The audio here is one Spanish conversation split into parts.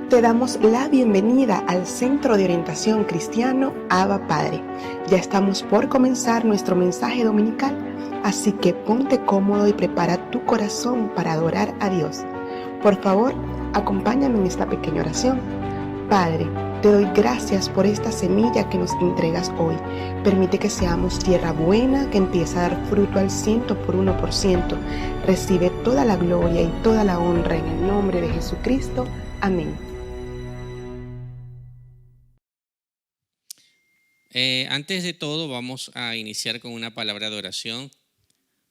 Te damos la bienvenida al Centro de Orientación Cristiano Abba Padre. Ya estamos por comenzar nuestro mensaje dominical, así que ponte cómodo y prepara tu corazón para adorar a Dios. Por favor, acompáñame en esta pequeña oración. Padre, te doy gracias por esta semilla que nos entregas hoy. Permite que seamos tierra buena que empieza a dar fruto al 100%. Recibe toda la gloria y toda la honra en el nombre de Jesucristo. Amén. Antes de todo vamos a iniciar con una palabra de oración.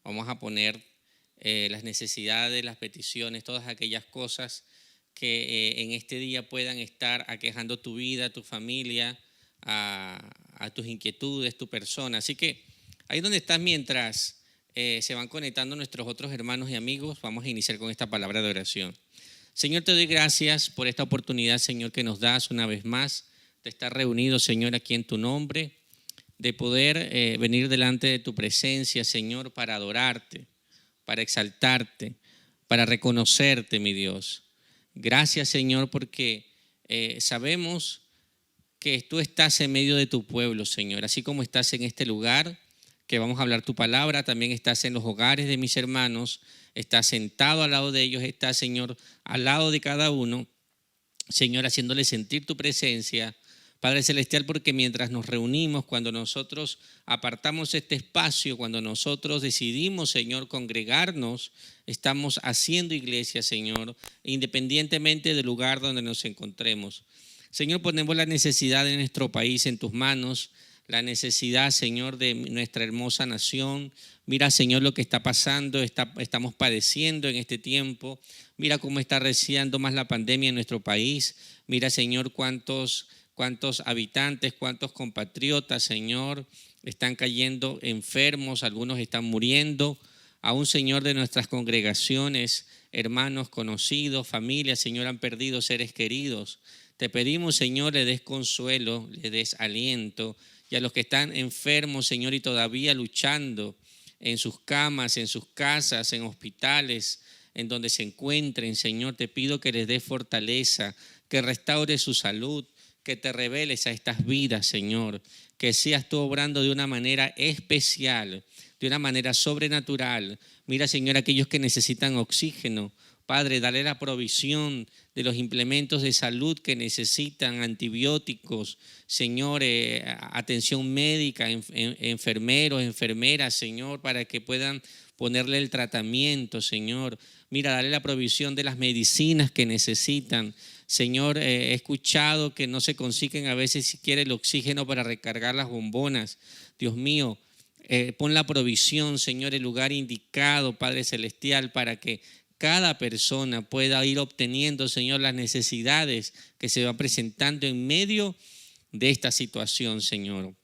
Vamos a poner las necesidades, las peticiones, todas aquellas cosas que en este día puedan estar aquejando tu vida, tu familia, a tus inquietudes, tu persona. Así que ahí donde estás, mientras se van conectando nuestros otros hermanos y amigos, vamos a iniciar con esta palabra de oración. Señor, te doy gracias por esta oportunidad, Señor, que nos das una vez más de estar reunidos, Señor, aquí en tu nombre, de poder venir delante de tu presencia, Señor, para adorarte, para exaltarte, para reconocerte, mi Dios. Gracias, Señor, porque sabemos que tú estás en medio de tu pueblo, Señor, así como estás en este lugar, que vamos a hablar tu palabra, también estás en los hogares de mis hermanos, estás sentado al lado de ellos, estás, Señor, al lado de cada uno, Señor, haciéndole sentir tu presencia, Padre Celestial, porque mientras nos reunimos, cuando nosotros apartamos este espacio, cuando nosotros decidimos, Señor, congregarnos, estamos haciendo iglesia, Señor, independientemente del lugar donde nos encontremos. Señor, ponemos la necesidad de nuestro país en tus manos, la necesidad, Señor, de nuestra hermosa nación. Mira, Señor, lo que está pasando, estamos padeciendo en este tiempo. Mira cómo está reciando más la pandemia en nuestro país. Mira, Señor, cuántos habitantes, cuántos compatriotas, Señor, están cayendo enfermos, algunos están muriendo. Aún, Señor, de nuestras congregaciones, hermanos, conocidos, familias, Señor, han perdido seres queridos. Te pedimos, Señor, le des consuelo, le des aliento. Y a los que están enfermos, Señor, y todavía luchando en sus camas, en sus casas, en hospitales, en donde se encuentren, Señor, te pido que les des fortaleza, que restaure su salud, que te reveles a estas vidas, Señor, que seas tú obrando de una manera especial, de una manera sobrenatural. Mira, Señor, aquellos que necesitan oxígeno, Padre, dale la provisión de los implementos de salud que necesitan, antibióticos, Señor, atención médica, enfermeros, enfermeras, Señor, para que puedan ponerle el tratamiento, Señor. Mira, dale la provisión de las medicinas que necesitan. Señor, he escuchado que no se consiguen a veces siquiera el oxígeno para recargar las bombonas. Dios mío, pon la provisión, Señor, el lugar indicado, Padre Celestial, para que cada persona pueda ir obteniendo, Señor, las necesidades que se van presentando en medio de esta situación, Señor.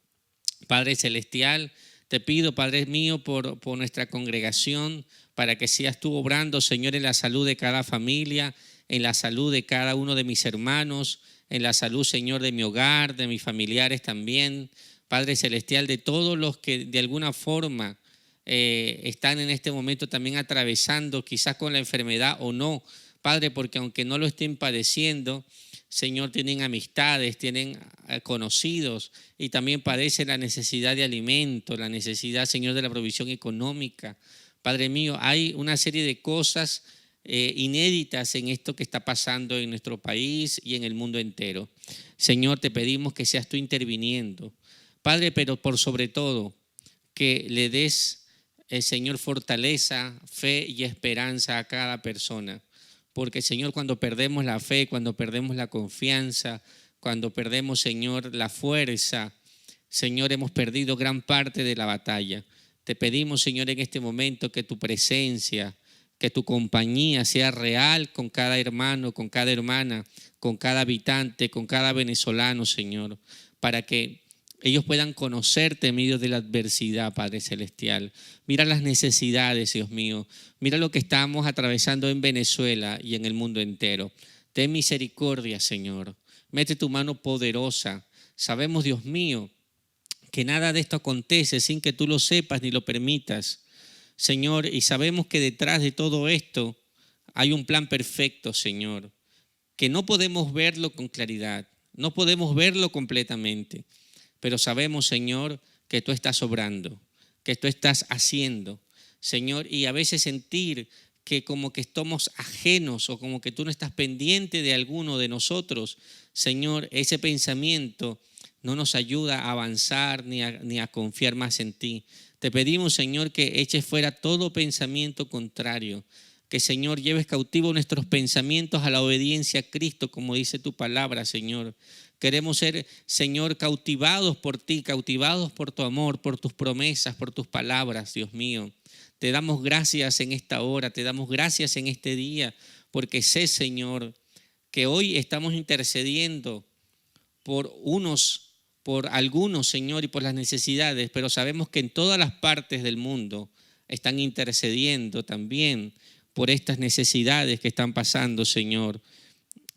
Padre Celestial, te pido, Padre mío, por nuestra congregación, para que seas tú obrando, Señor, en la salud de cada familia, en la salud de cada uno de mis hermanos, en la salud, Señor, de mi hogar, de mis familiares también. Padre Celestial, de todos los que de alguna forma están en este momento también atravesando, quizás con la enfermedad o no, Padre, porque aunque no lo estén padeciendo, Señor, tienen amistades, tienen conocidos y también padecen la necesidad de alimento, la necesidad, Señor, de la provisión económica. Padre mío, hay una serie de cosas inéditas en esto que está pasando en nuestro país y en el mundo entero. Señor, te pedimos que seas tú interviniendo, Padre, pero por sobre todo que le des, Señor, fortaleza, fe y esperanza a cada persona. Porque, Señor, cuando perdemos la fe, cuando perdemos la confianza, cuando perdemos, Señor, la fuerza, Señor, hemos perdido gran parte de la batalla. Te pedimos, Señor, en este momento que tu presencia, que tu compañía sea real con cada hermano, con cada hermana, con cada habitante, con cada venezolano, Señor, para que ellos puedan conocerte en medio de la adversidad, Padre Celestial. Mira las necesidades, Dios mío. Mira lo que estamos atravesando en Venezuela y en el mundo entero. Ten misericordia, Señor. Mete tu mano poderosa. Sabemos, Dios mío, que nada de esto acontece sin que tú lo sepas ni lo permitas, Señor. Y sabemos que detrás de todo esto hay un plan perfecto, Señor. que no podemos verlo con claridad, no podemos verlo completamente, pero sabemos, Señor, que tú estás obrando, que tú estás haciendo, Señor, y a veces sentir que como que estamos ajenos o como que tú no estás pendiente de alguno de nosotros, Señor, ese pensamiento no nos ayuda a avanzar ni a confiar más en ti. Te pedimos, Señor, que eches fuera todo pensamiento contrario, que, Señor, lleves cautivo nuestros pensamientos a la obediencia a Cristo, como dice tu palabra, Señor. Queremos ser, Señor, cautivados por ti, cautivados por tu amor, por tus promesas, por tus palabras, Dios mío. Te damos gracias en esta hora, te damos gracias en este día, porque sé, Señor, que hoy estamos intercediendo por algunos, Señor, y por las necesidades, pero sabemos que en todas las partes del mundo están intercediendo también por estas necesidades que están pasando, Señor,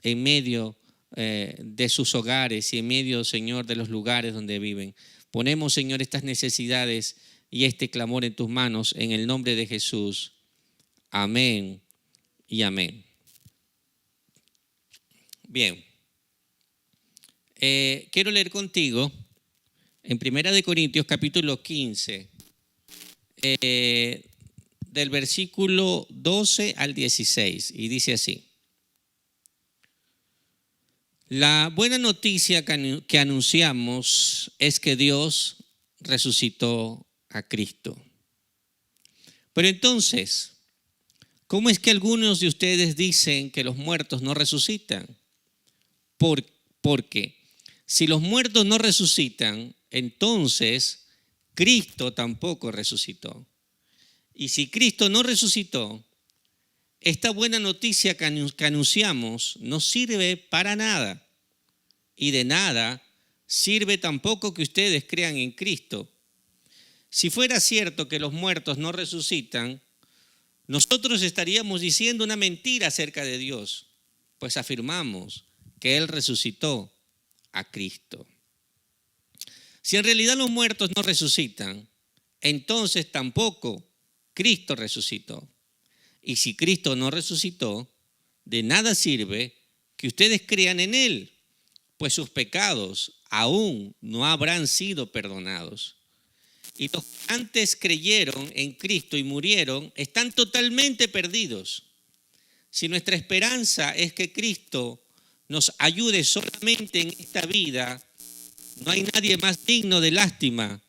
en medio de sus hogares y en medio, Señor, de los lugares donde viven. Ponemos, Señor, estas necesidades y este clamor en tus manos en el nombre de Jesús. Amén y amén. Bien. Quiero leer contigo en 1 Corintios capítulo 15, del versículo 12 al 16, y dice así: la buena noticia que anunciamos es que Dios resucitó a Cristo. Pero entonces, ¿cómo es que algunos de ustedes dicen que los muertos no resucitan? Porque si los muertos no resucitan, entonces Cristo tampoco resucitó. Y si Cristo no resucitó, esta buena noticia que anunciamos no sirve para nada. Y de nada sirve tampoco que ustedes crean en Cristo. Si fuera cierto que los muertos no resucitan, nosotros estaríamos diciendo una mentira acerca de Dios, pues afirmamos que Él resucitó a Cristo. Si en realidad los muertos no resucitan, entonces tampoco Cristo resucitó. Y si Cristo no resucitó, de nada sirve que ustedes crean en Él, pues sus pecados aún no habrán sido perdonados. Y los que antes creyeron en Cristo y murieron están totalmente perdidos. Si nuestra esperanza es que Cristo nos ayude solamente en esta vida, no hay nadie más digno de lástima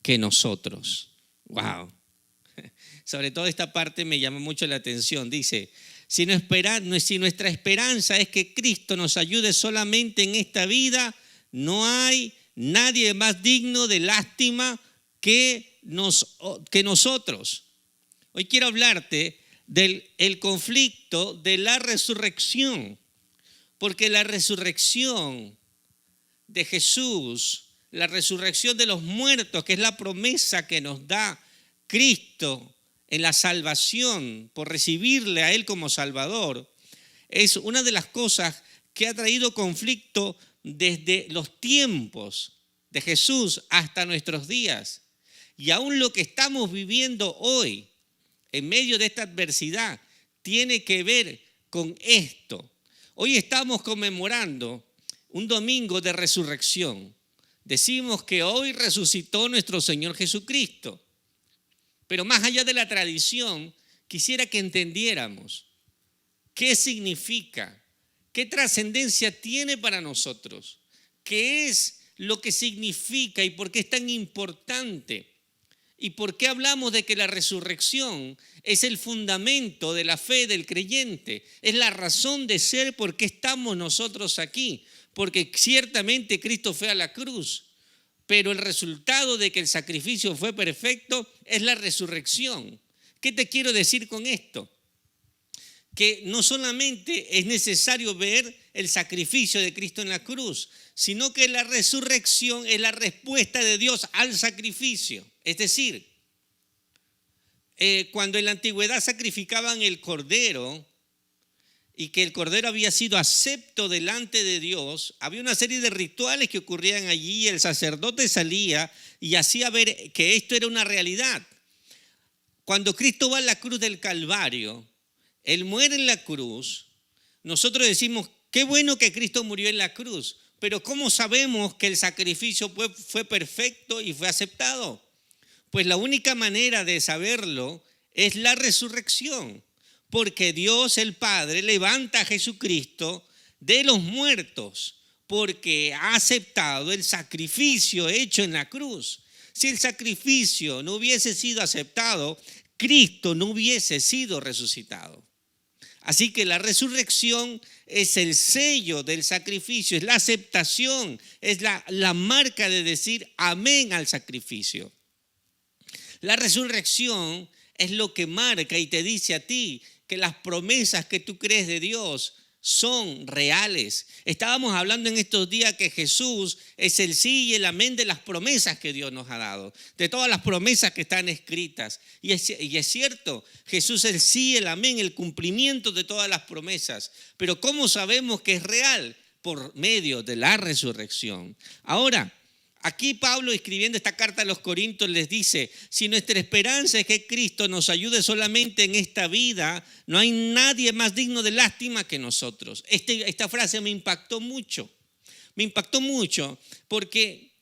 que nosotros. Wow. Sobre todo esta parte me llama mucho la atención. Dice, si nuestra esperanza es que Cristo nos ayude solamente en esta vida, no hay nadie más digno de lástima que nosotros. Hoy quiero hablarte del conflicto de la resurrección, porque la resurrección de Jesús, la resurrección de los muertos, que es la promesa que nos da Cristo en la salvación por recibirle a Él como Salvador, es una de las cosas que ha traído conflicto desde los tiempos de Jesús hasta nuestros días. Y aún lo que estamos viviendo hoy, en medio de esta adversidad, tiene que ver con esto. Hoy estamos conmemorando un domingo de resurrección. Decimos que hoy resucitó nuestro Señor Jesucristo. Pero más allá de la tradición, quisiera que entendiéramos qué significa, qué trascendencia tiene para nosotros, qué es lo que significa y por qué es tan importante. ¿Y por qué hablamos de que la resurrección es el fundamento de la fe del creyente? Es la razón de ser por qué estamos nosotros aquí. Porque ciertamente Cristo fue a la cruz, pero el resultado de que el sacrificio fue perfecto es la resurrección. ¿Qué te quiero decir con esto? Que no solamente es necesario ver el sacrificio de Cristo en la cruz, sino que la resurrección es la respuesta de Dios al sacrificio. Es decir, cuando en la antigüedad sacrificaban el cordero y que el cordero había sido acepto delante de Dios, había una serie de rituales que ocurrían allí. El sacerdote salía y hacía ver que esto era una realidad. Cuando Cristo va a la cruz del Calvario, Él muere en la cruz. Nosotros decimos Qué bueno que Cristo murió en la cruz, pero ¿cómo sabemos que el sacrificio fue perfecto y fue aceptado? Pues la única manera de saberlo es la resurrección, porque Dios el Padre levanta a Jesucristo de los muertos, porque ha aceptado el sacrificio hecho en la cruz. Si el sacrificio no hubiese sido aceptado, Cristo no hubiese sido resucitado. Así que la resurrección es el sello del sacrificio, es la aceptación, es la marca de decir amén al sacrificio. La resurrección es lo que marca y te dice a ti que las promesas que tú crees de Dios son reales. Estábamos hablando en estos días que Jesús es el sí y el amén de las promesas que Dios nos ha dado, de todas las promesas que están escritas. Y es cierto, Jesús es el sí, el amén, el cumplimiento de todas las promesas. Pero ¿cómo sabemos que es real? Por medio de la resurrección. Ahora, aquí Pablo, escribiendo esta carta a los Corintios, les dice: si nuestra esperanza es que Cristo nos ayude solamente en esta vida, no hay nadie más digno de lástima que nosotros. Esta frase me impactó mucho. Me impactó mucho porque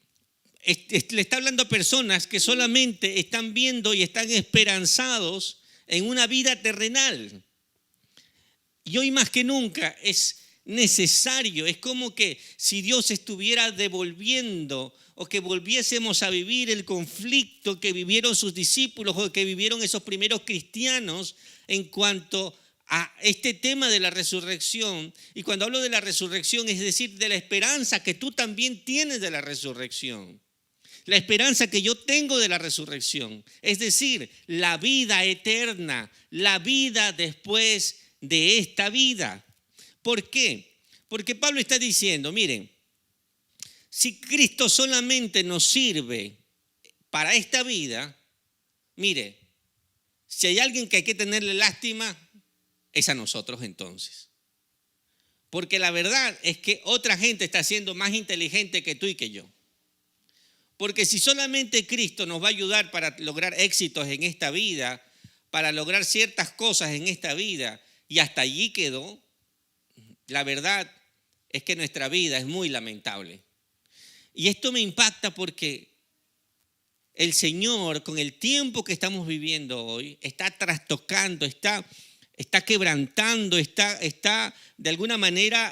le está hablando a personas que solamente están viendo y están esperanzados en una vida terrenal. Y hoy más que nunca es necesario, es como que si Dios estuviera devolviendo o que volviésemos a vivir el conflicto que vivieron sus discípulos o que vivieron esos primeros cristianos en cuanto a este tema de la resurrección. Y cuando hablo de la resurrección, es decir, de la esperanza que tú también tienes de la resurrección. La esperanza que yo tengo de la resurrección, es decir, la vida eterna, la vida después de esta vida. ¿Por qué? Porque Pablo está diciendo, miren, si Cristo solamente nos sirve para esta vida, mire, si hay alguien que hay que tenerle lástima, es a nosotros entonces. Porque la verdad es que otra gente está siendo más inteligente que tú y que yo. Porque si solamente Cristo nos va a ayudar para lograr éxitos en esta vida, para lograr ciertas cosas en esta vida, y hasta allí quedó, la verdad es que nuestra vida es muy lamentable. Y esto me impacta porque el Señor, con el tiempo que estamos viviendo hoy, está trastocando, está quebrantando, está de alguna manera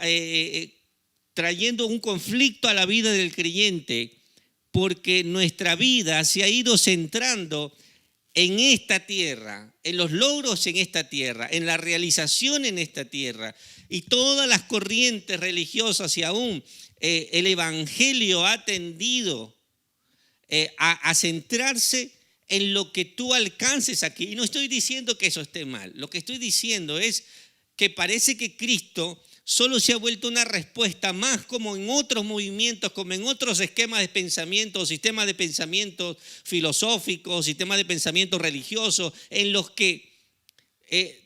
trayendo un conflicto a la vida del creyente, porque nuestra vida se ha ido centrando en esta tierra, en los logros en esta tierra, en la realización en esta tierra. Y todas las corrientes religiosas y aún el evangelio ha tendido a centrarse en lo que tú alcances aquí. Y no estoy diciendo que eso esté mal. Lo que estoy diciendo es que parece que Cristo solo se ha vuelto una respuesta más como en otros movimientos, como en otros esquemas de pensamiento, sistemas de pensamiento filosóficos, sistemas de pensamiento religiosos, en los que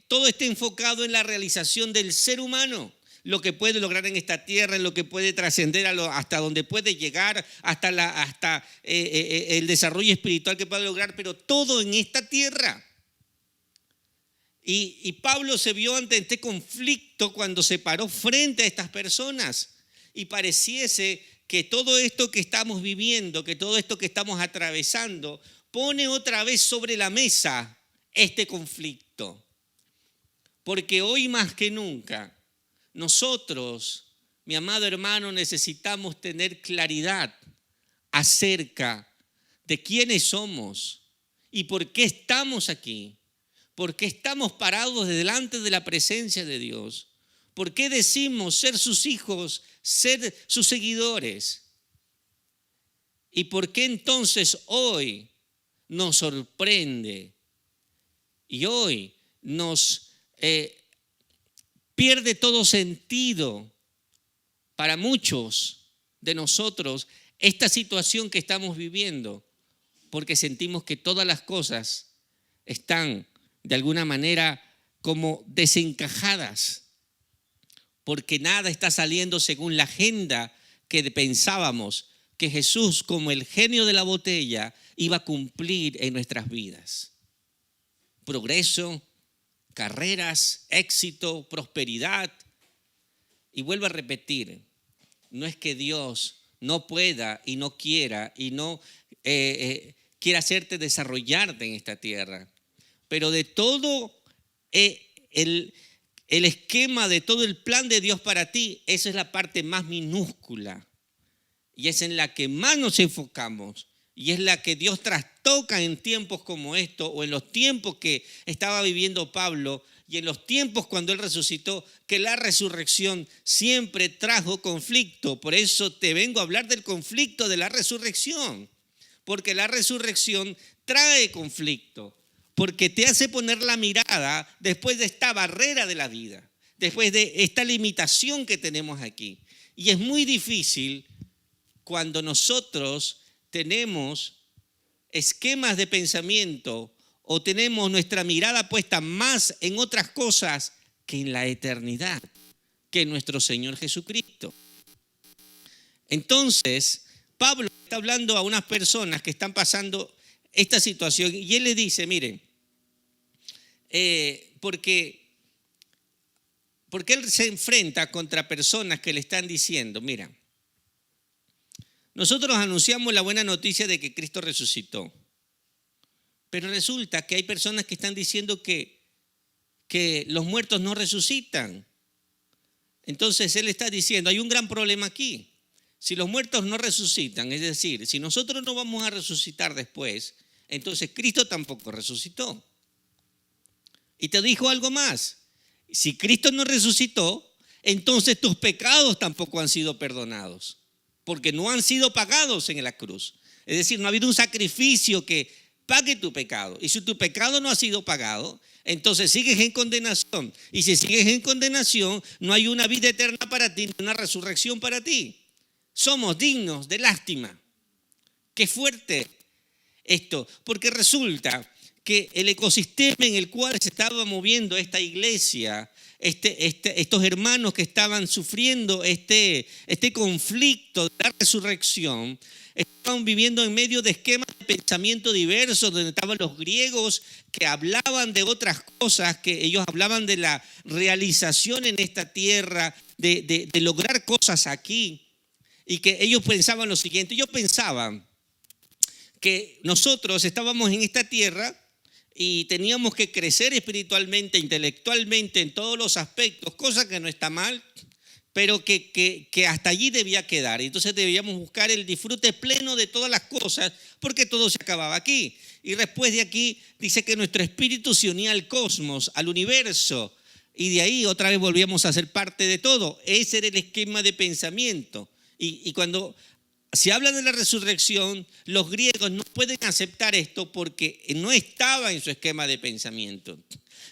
todo está enfocado en la realización del ser humano, lo que puede lograr en esta tierra, en lo que puede trascender hasta donde puede llegar, hasta el desarrollo espiritual que puede lograr, pero todo en esta tierra. Y Pablo se vio ante este conflicto cuando se paró frente a estas personas y pareciese que todo esto que estamos viviendo, que todo esto que estamos atravesando, pone otra vez sobre la mesa este conflicto. Porque hoy más que nunca, nosotros, mi amado hermano, necesitamos tener claridad acerca de quiénes somos y por qué estamos aquí. ¿Por qué estamos parados delante de la presencia de Dios? ¿Por qué decimos ser sus hijos, ser sus seguidores? ¿Y por qué entonces hoy nos sorprende y hoy nos pierde todo sentido para muchos de nosotros esta situación que estamos viviendo? Porque sentimos que todas las cosas están de alguna manera como desencajadas, porque nada está saliendo según la agenda que pensábamos que Jesús, como el genio de la botella, iba a cumplir en nuestras vidas. Progreso, carreras, éxito, prosperidad. Y vuelvo a repetir, no es que Dios no pueda y no quiera y no quiera hacerte desarrollarte en esta tierra, pero de todo el esquema, de todo el plan de Dios para ti, esa es la parte más minúscula y es en la que más nos enfocamos y es la que Dios trastoca en tiempos como estos o en los tiempos que estaba viviendo Pablo y en los tiempos cuando él resucitó, que la resurrección siempre trajo conflicto. Por eso te vengo a hablar del conflicto de la resurrección, porque la resurrección trae conflicto, porque te hace poner la mirada después de esta barrera de la vida, después de esta limitación que tenemos aquí. Y es muy difícil cuando nosotros tenemos esquemas de pensamiento o tenemos nuestra mirada puesta más en otras cosas que en la eternidad, que en nuestro Señor Jesucristo. Entonces, Pablo está hablando a unas personas que están pasando esta situación y él les dice, miren, porque él se enfrenta contra personas que le están diciendo, mira, nosotros anunciamos la buena noticia de que Cristo resucitó, pero resulta que hay personas que están diciendo que los muertos no resucitan. Entonces él está diciendo, hay un gran problema aquí. Si los muertos no resucitan, es decir, si nosotros no vamos a resucitar después, entonces Cristo tampoco resucitó. Y te dijo algo más, si Cristo no resucitó, entonces tus pecados tampoco han sido perdonados, porque no han sido pagados en la cruz. Es decir, no ha habido un sacrificio que pague tu pecado. Y si tu pecado no ha sido pagado, entonces sigues en condenación. Y si sigues en condenación, no hay una vida eterna para ti, ni una resurrección para ti. Somos dignos de lástima. Qué fuerte esto, porque resulta que el ecosistema en el cual se estaba moviendo esta iglesia, estos hermanos que estaban sufriendo este conflicto de la resurrección, estaban viviendo en medio de esquemas de pensamiento diversos, donde estaban los griegos que hablaban de otras cosas, que ellos hablaban de la realización en esta tierra, de lograr cosas aquí, y que ellos pensaban lo siguiente, ellos pensaban que nosotros estábamos en esta tierra y teníamos que crecer espiritualmente, intelectualmente, en todos los aspectos, cosa que no está mal, pero que hasta allí debía quedar. Entonces debíamos buscar el disfrute pleno de todas las cosas, porque todo se acababa aquí. Y después de aquí dice que nuestro espíritu se unía al cosmos, al universo, y de ahí otra vez volvíamos a ser parte de todo. Ese era el esquema de pensamiento. Y cuando se habla de la resurrección, los griegos no pueden aceptar esto porque no estaba en su esquema de pensamiento.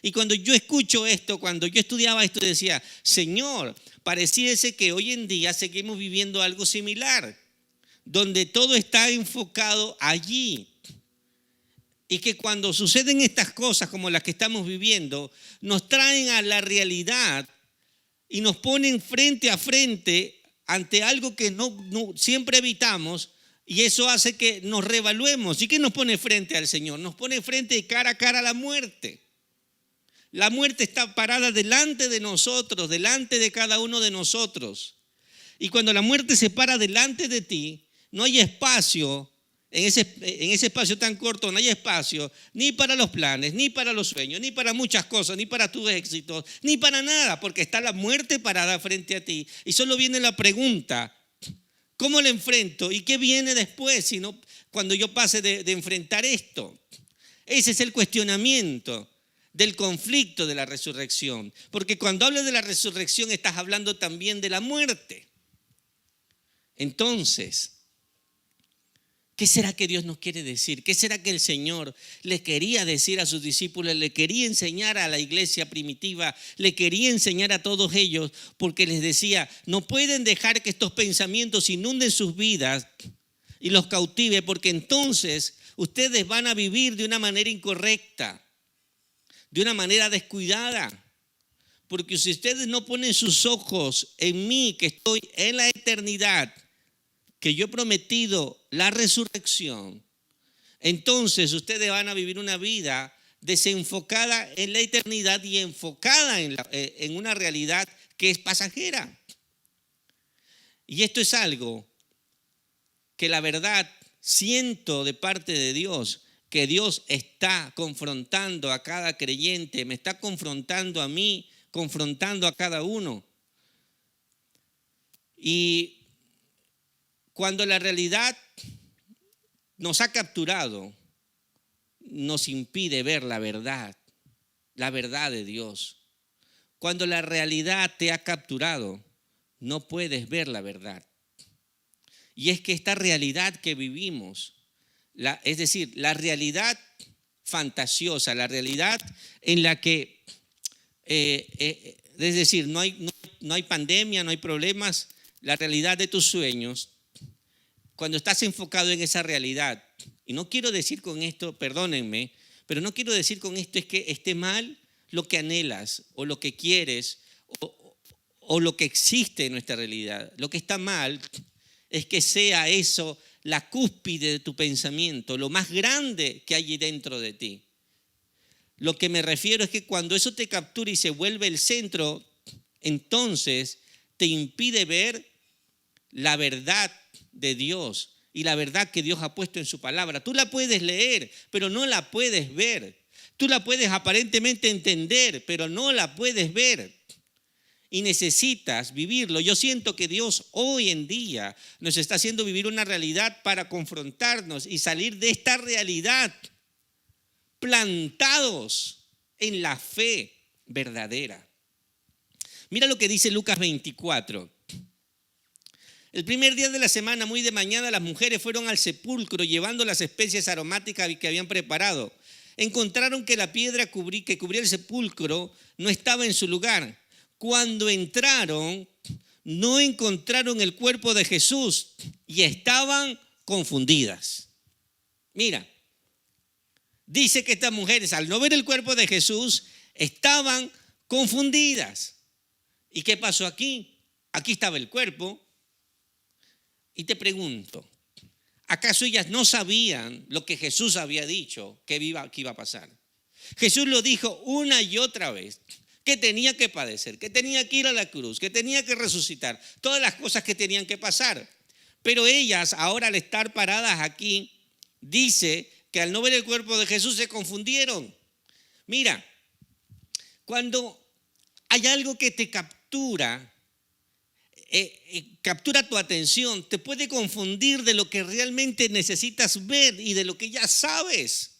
Y cuando yo escucho esto, cuando yo estudiaba esto, decía, Señor, pareciese que hoy en día seguimos viviendo algo similar, donde todo está enfocado allí. Y que cuando suceden estas cosas como las que estamos viviendo, nos traen a la realidad y nos ponen frente a frente ante algo que no siempre evitamos, y eso hace que nos reevaluemos. ¿Y qué nos pone frente al Señor? Nos pone frente cara a cara a la muerte. La muerte está parada delante de nosotros, delante de cada uno de nosotros. Y cuando la muerte se para delante de ti, no hay espacio, en ese espacio tan corto no hay espacio ni para los planes, ni para los sueños, ni para muchas cosas, ni para tus éxitos, ni para nada, porque está la muerte parada frente a ti. Y solo viene la pregunta, ¿cómo la enfrento? ¿Y qué viene después cuando yo pase de enfrentar esto? Ese es el cuestionamiento del conflicto de la resurrección. Porque cuando hablas de la resurrección estás hablando también de la muerte. Entonces, ¿qué será que Dios nos quiere decir? ¿Qué será que el Señor le quería decir a sus discípulos? Le quería enseñar a la iglesia primitiva, le quería enseñar a todos ellos, porque les decía, no pueden dejar que estos pensamientos inunden sus vidas y los cautive, porque entonces ustedes van a vivir de una manera incorrecta, de una manera descuidada. Porque si ustedes no ponen sus ojos en mí, que estoy en la eternidad, que yo he prometido la resurrección, entonces ustedes van a vivir una vida desenfocada en la eternidad y enfocada en una realidad que es pasajera. Y esto es algo que la verdad siento de parte de Dios, que Dios está confrontando a cada creyente, me está confrontando a mí, confrontando a cada uno. Y cuando la realidad nos ha capturado, nos impide ver la verdad de Dios. Cuando la realidad te ha capturado, no puedes ver la verdad. Y es que esta realidad que vivimos, es decir, la realidad fantasiosa, la realidad en la que, es decir, no hay pandemia, no hay problemas, la realidad de tus sueños, cuando estás enfocado en esa realidad, y no quiero decir con esto, perdónenme, pero no quiero decir con esto es que esté mal lo que anhelas o lo que quieres o lo que existe en nuestra realidad. Lo que está mal es que sea eso la cúspide de tu pensamiento, lo más grande que hay dentro de ti. Lo que me refiero es que cuando eso te captura y se vuelve el centro, entonces te impide ver la verdad de Dios y la verdad que Dios ha puesto en su palabra. Tú la puedes leer, pero no la puedes ver. Tú la puedes aparentemente entender, pero no la puedes ver. Y necesitas vivirlo. Yo siento que Dios hoy en día nos está haciendo vivir una realidad para confrontarnos y salir de esta realidad plantados en la fe verdadera. Mira lo que dice Lucas 24. El primer día de la semana, muy de mañana, las mujeres fueron al sepulcro llevando las especies aromáticas que habían preparado. Encontraron que la piedra que cubría el sepulcro no estaba en su lugar. Cuando entraron, no encontraron el cuerpo de Jesús y estaban confundidas. Mira, dice que estas mujeres, al no ver el cuerpo de Jesús, estaban confundidas. ¿Y qué pasó aquí? Aquí estaba el cuerpo. Y te pregunto, ¿acaso ellas no sabían lo que Jesús había dicho que iba a pasar? Jesús lo dijo una y otra vez, que tenía que padecer, que tenía que ir a la cruz, que tenía que resucitar, todas las cosas que tenían que pasar. Pero ellas, ahora al estar paradas aquí, dice que al no ver el cuerpo de Jesús se confundieron. Mira, cuando hay algo que te captura tu atención, te puede confundir de lo que realmente necesitas ver y de lo que ya sabes.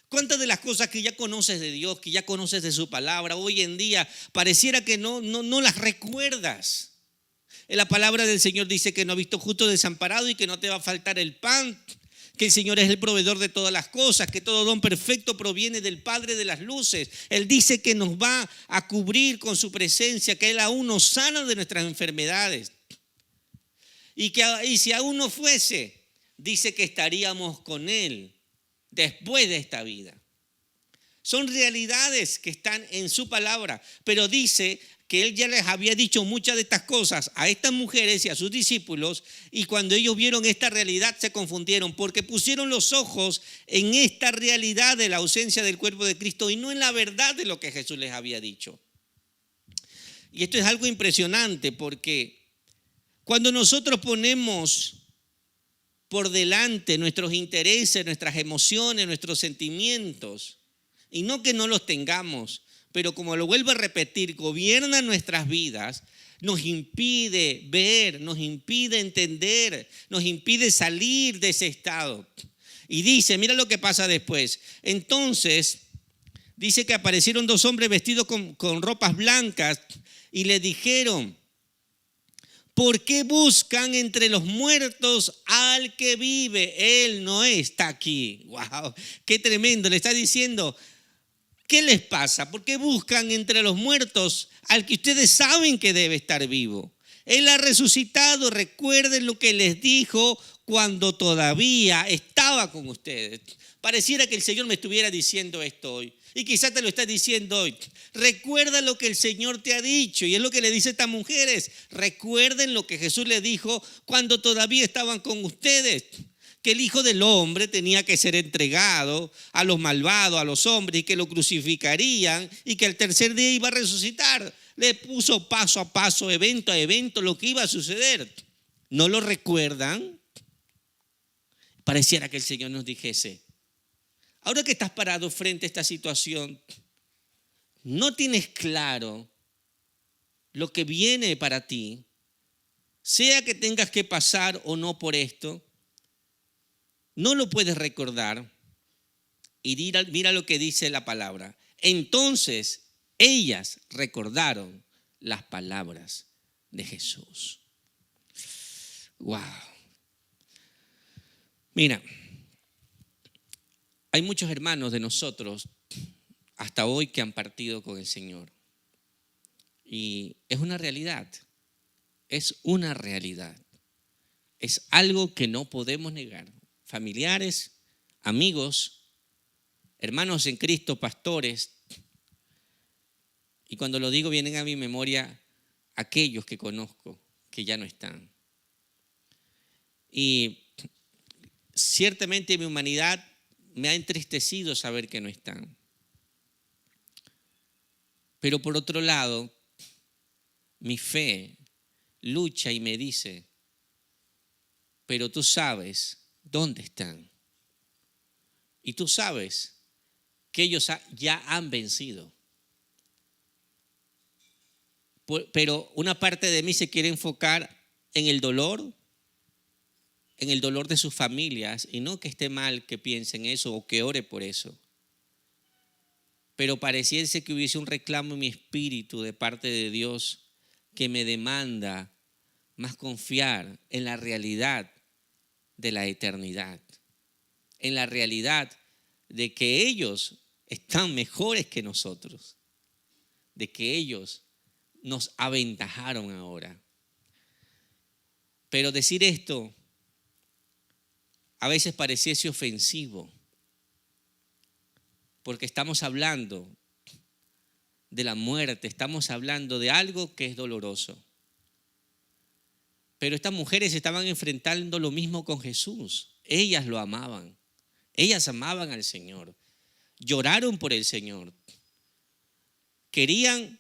¿Cuántas de las cosas que ya conoces de Dios, que ya conoces de su palabra, hoy en día pareciera que no las recuerdas? La palabra del Señor dice que no ha visto justo desamparado y que no te va a faltar el pan, que el Señor es el proveedor de todas las cosas, que todo don perfecto proviene del Padre de las luces. Él dice que nos va a cubrir con su presencia, que Él aún nos sana de nuestras enfermedades. Y si aún no fuese, dice que estaríamos con Él después de esta vida. Son realidades que están en su palabra, pero dice que Él ya les había dicho muchas de estas cosas a estas mujeres y a sus discípulos, y cuando ellos vieron esta realidad se confundieron porque pusieron los ojos en esta realidad de la ausencia del cuerpo de Cristo y no en la verdad de lo que Jesús les había dicho. Y esto es algo impresionante porque cuando nosotros ponemos por delante nuestros intereses, nuestras emociones, nuestros sentimientos, y no que no los tengamos, pero como lo vuelvo a repetir, gobiernan nuestras vidas, nos impide ver, nos impide entender, nos impide salir de ese estado. Y dice, mira lo que pasa después. Entonces, dice que aparecieron dos hombres vestidos con ropas blancas y le dijeron, ¿por qué buscan entre los muertos al que vive? Él no está aquí. ¡Wow! ¡Qué tremendo! Le está diciendo, ¿qué les pasa? ¿Por qué buscan entre los muertos al que ustedes saben que debe estar vivo? Él ha resucitado. Recuerden lo que les dijo cuando todavía estaba con ustedes. Pareciera que el Señor me estuviera diciendo esto hoy. Y quizás te lo está diciendo hoy. Recuerda lo que el Señor te ha dicho. Y es lo que le dice a estas mujeres. Recuerden lo que Jesús les dijo cuando todavía estaban con ustedes. Que el Hijo del Hombre tenía que ser entregado a los malvados, a los hombres, y que lo crucificarían y que al tercer día iba a resucitar. Le puso paso a paso, evento a evento, lo que iba a suceder. ¿No lo recuerdan? Pareciera que el Señor nos dijese, ahora que estás parado frente a esta situación, ¿no tienes claro lo que viene para ti? Sea que tengas que pasar o no por esto, no lo puedes recordar. Y mira lo que dice la palabra. Entonces ellas recordaron las palabras de Jesús. Wow. Mira, hay muchos hermanos de nosotros hasta hoy que han partido con el Señor. Y es una realidad. Es una realidad. Es algo que no podemos negar. Familiares, amigos, hermanos en Cristo, pastores. Y cuando lo digo vienen a mi memoria aquellos que conozco que ya no están. Y ciertamente mi humanidad me ha entristecido saber que no están. Pero por otro lado, mi fe lucha y me dice, pero tú sabes dónde están. Y tú sabes que ellos ya han vencido. Pero una parte de mí se quiere enfocar en el dolor de sus familias, y no que esté mal que piensen eso o que ore por eso. Pero pareciese que hubiese un reclamo en mi espíritu de parte de Dios que me demanda más confiar en la realidad de la eternidad, en la realidad de que ellos están mejores que nosotros, de que ellos nos aventajaron ahora. Pero decir esto a veces pareciese ofensivo, porque estamos hablando de la muerte, estamos hablando de algo que es doloroso. Pero estas mujeres estaban enfrentando lo mismo con Jesús. Ellas lo amaban. Ellas amaban al Señor. Lloraron por el Señor. Querían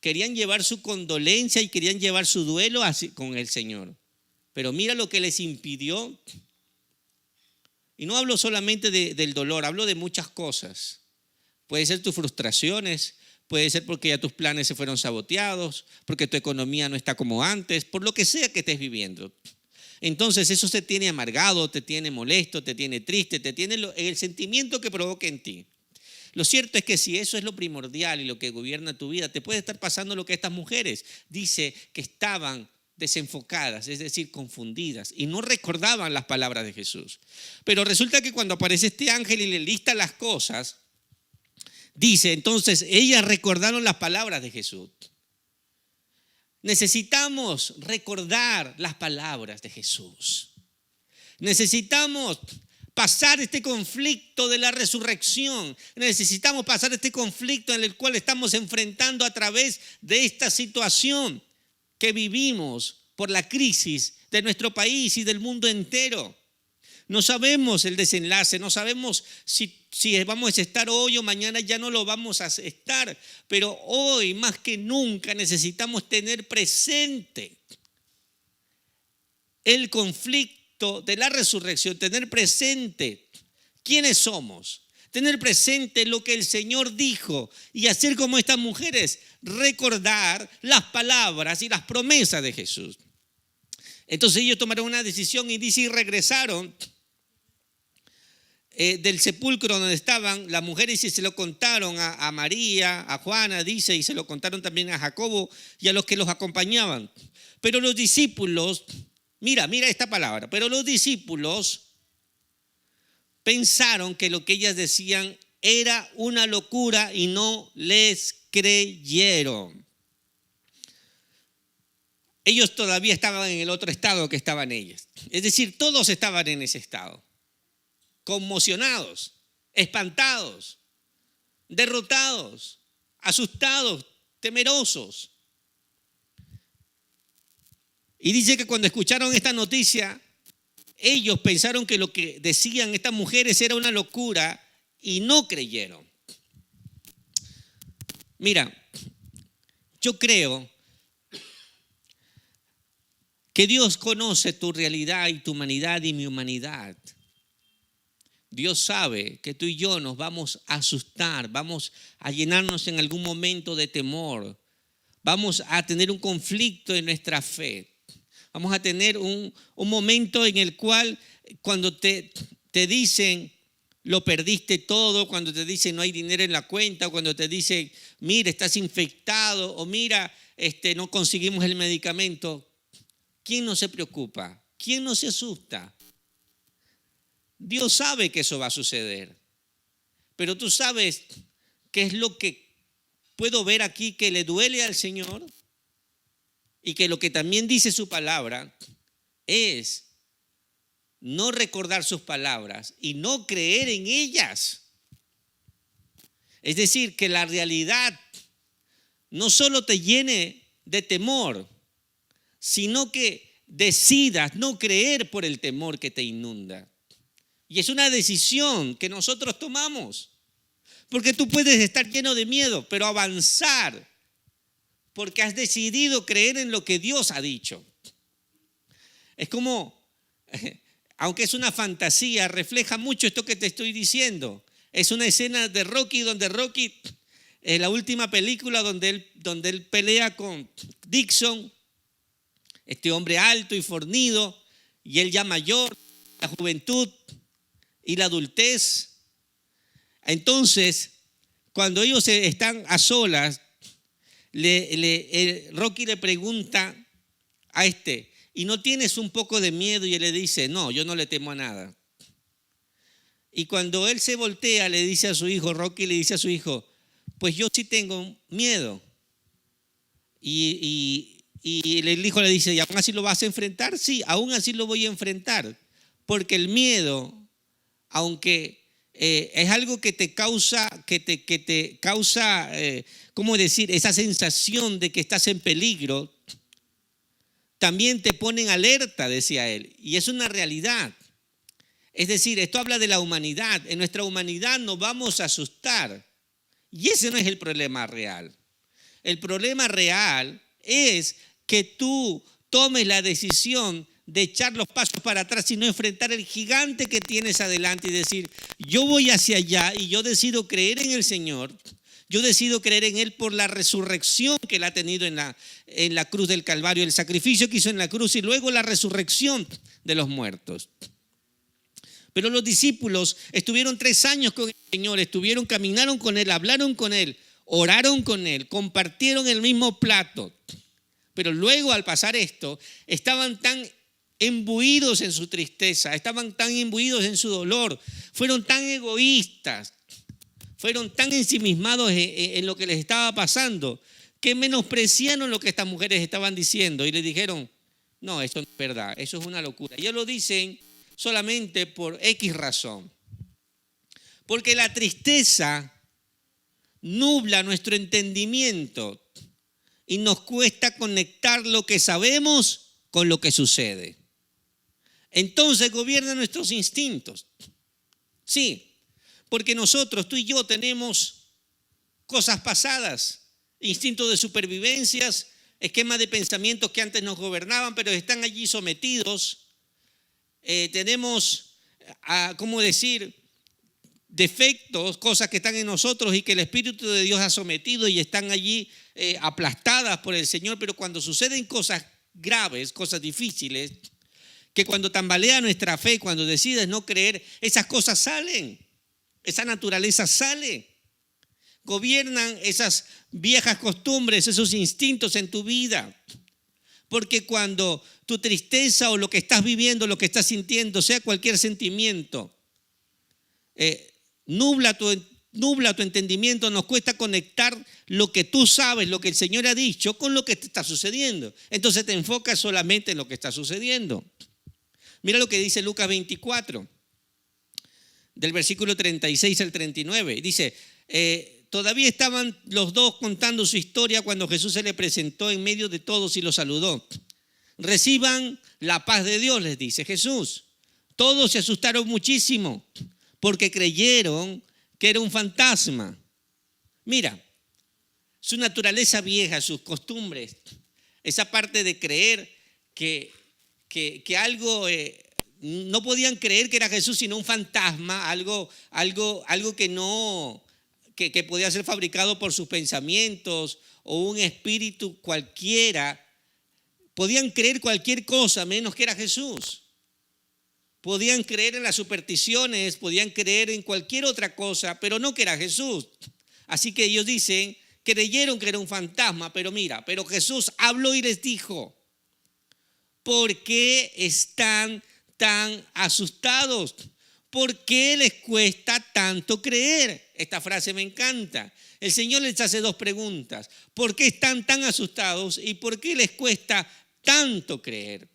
llevar su condolencia y querían llevar su duelo con el Señor. Pero mira lo que les impidió. Y no hablo solamente del dolor, hablo de muchas cosas. Puede ser tus frustraciones, puede ser porque ya tus planes se fueron saboteados, porque tu economía no está como antes, por lo que sea que estés viviendo. Entonces eso te tiene amargado, te tiene molesto, te tiene triste, te tiene el sentimiento que provoca en ti. Lo cierto es que si eso es lo primordial y lo que gobierna tu vida, te puede estar pasando lo que estas mujeres dice que estaban desenfocadas, es decir, confundidas, y no recordaban las palabras de Jesús. Pero resulta que cuando aparece este ángel y le lista las cosas, dice, entonces ellas recordaron las palabras de Jesús. Necesitamos recordar las palabras de Jesús. Necesitamos pasar este conflicto de la resurrección. Necesitamos pasar este conflicto en el cual estamos enfrentando a través de esta situación que vivimos por la crisis de nuestro país y del mundo entero. No sabemos el desenlace, no sabemos si vamos a estar hoy o mañana ya no lo vamos a estar, pero hoy más que nunca necesitamos tener presente el conflicto de la resurrección, tener presente quiénes somos, tener presente lo que el Señor dijo y hacer como estas mujeres, recordar las palabras y las promesas de Jesús. Entonces ellos tomaron una decisión y dice, y regresaron del sepulcro donde estaban las mujeres y se lo contaron a María, a Juana, dice, y se lo contaron también a Jacobo y a los que los acompañaban. Pero los discípulos, mira esta palabra, pero los discípulos pensaron que lo que ellas decían era una locura y no les creyeron. Ellos todavía estaban en el otro estado que estaban ellas. Es decir, todos estaban en ese estado. Conmocionados, espantados, derrotados, asustados, temerosos. Y dice que cuando escucharon esta noticia, ellos pensaron que lo que decían estas mujeres era una locura y no creyeron. Mira, Yo creo que Dios conoce tu realidad y tu humanidad y mi humanidad. Dios sabe que tú y yo nos vamos a asustar, vamos a llenarnos en algún momento de temor, vamos a tener un conflicto en nuestra fe, vamos a tener un momento en el cual cuando te dicen lo perdiste todo, cuando te dicen no hay dinero en la cuenta, cuando te dicen mira estás infectado o mira no conseguimos el medicamento, ¿quién no se preocupa? ¿Quién no se asusta? Dios sabe que eso va a suceder, pero tú sabes qué es lo que puedo ver aquí que le duele al Señor y que lo que también dice su palabra es no recordar sus palabras y no creer en ellas. Es decir, que la realidad no solo te llene de temor, sino que decidas no creer por el temor que te inunda. Y es una decisión que nosotros tomamos, porque tú puedes estar lleno de miedo, pero avanzar, porque has decidido creer en lo que Dios ha dicho. Es como, aunque es una fantasía, refleja mucho esto que te estoy diciendo. Es una escena de Rocky, donde Rocky, en la última película donde él pelea con Dixon, este hombre alto y fornido, y él ya mayor, la juventud y la adultez. Entonces, cuando ellos están a solas, Rocky le pregunta a ¿y no tienes un poco de miedo? Y él le dice, no, yo no le temo a nada. Y cuando él se voltea, le dice a su hijo, Rocky le dice a su hijo, pues yo sí tengo miedo. Y el hijo le dice, ¿y aún así lo vas a enfrentar? Sí, aún así lo voy a enfrentar. Porque el miedo, aunque es algo que te causa, ¿cómo decir? Esa sensación de que estás en peligro, también te pone en alerta, decía él. Y es una realidad. Es decir, esto habla de la humanidad. En nuestra humanidad nos vamos a asustar. Y ese no es el problema real. El problema real es que tú tomes la decisión de echar los pasos para atrás y no enfrentar el gigante que tienes adelante y decir, yo voy hacia allá y yo decido creer en el Señor, yo decido creer en Él por la resurrección que Él ha tenido en la cruz del Calvario, el sacrificio que hizo en la cruz y luego la resurrección de los muertos. Pero los discípulos estuvieron 3 años con el Señor, caminaron con Él, hablaron con Él, oraron con Él, compartieron el mismo plato. Pero luego al pasar esto, estaban tan imbuidos en su tristeza, estaban tan imbuidos en su dolor, fueron tan egoístas, fueron tan ensimismados en lo que les estaba pasando, que menospreciaron lo que estas mujeres estaban diciendo y les dijeron, no, eso no es verdad, eso es una locura. Y ellos lo dicen solamente por X razón, porque la tristeza nubla nuestro entendimiento y nos cuesta conectar lo que sabemos con lo que sucede. Entonces gobiernan nuestros instintos. Sí, porque nosotros, tú y yo, tenemos cosas pasadas, instintos de supervivencias, esquemas de pensamientos que antes nos gobernaban, pero están allí sometidos. Tenemos, ¿cómo decir?, defectos, cosas que están en nosotros y que el Espíritu de Dios ha sometido y están allí aplastadas por el Señor. Pero cuando suceden cosas graves, cosas difíciles, que cuando tambalea nuestra fe, cuando decides no creer, esas cosas salen, esa naturaleza sale. Gobiernan esas viejas costumbres, esos instintos en tu vida. Porque cuando tu tristeza o lo que estás viviendo, lo que estás sintiendo, sea cualquier sentimiento, nubla tu entendimiento, nos cuesta conectar lo que tú sabes, lo que el Señor ha dicho, con lo que te está sucediendo. Entonces te enfocas solamente en lo que está sucediendo. Mira lo que dice Lucas 24, del versículo 36 al 39. Dice, todavía estaban los dos contando su historia cuando Jesús se le presentó en medio de todos y los saludó. Reciban la paz de Dios, les dice Jesús. Todos se asustaron muchísimo porque creyeron que era un fantasma. Mira, su naturaleza vieja, sus costumbres, esa parte de creer que algo, no podían creer que era Jesús sino un fantasma, algo que no, que podía ser fabricado por sus pensamientos o un espíritu cualquiera. Podían creer cualquier cosa menos que era Jesús. Podían creer en las supersticiones, podían creer en cualquier otra cosa, pero no que era Jesús. Así que ellos dicen, creyeron que era un fantasma, pero Jesús habló y les dijo, ¿por qué están tan asustados? ¿Por qué les cuesta tanto creer? Esta frase me encanta. El Señor les hace dos preguntas. ¿Por qué están tan asustados y por qué les cuesta tanto creer?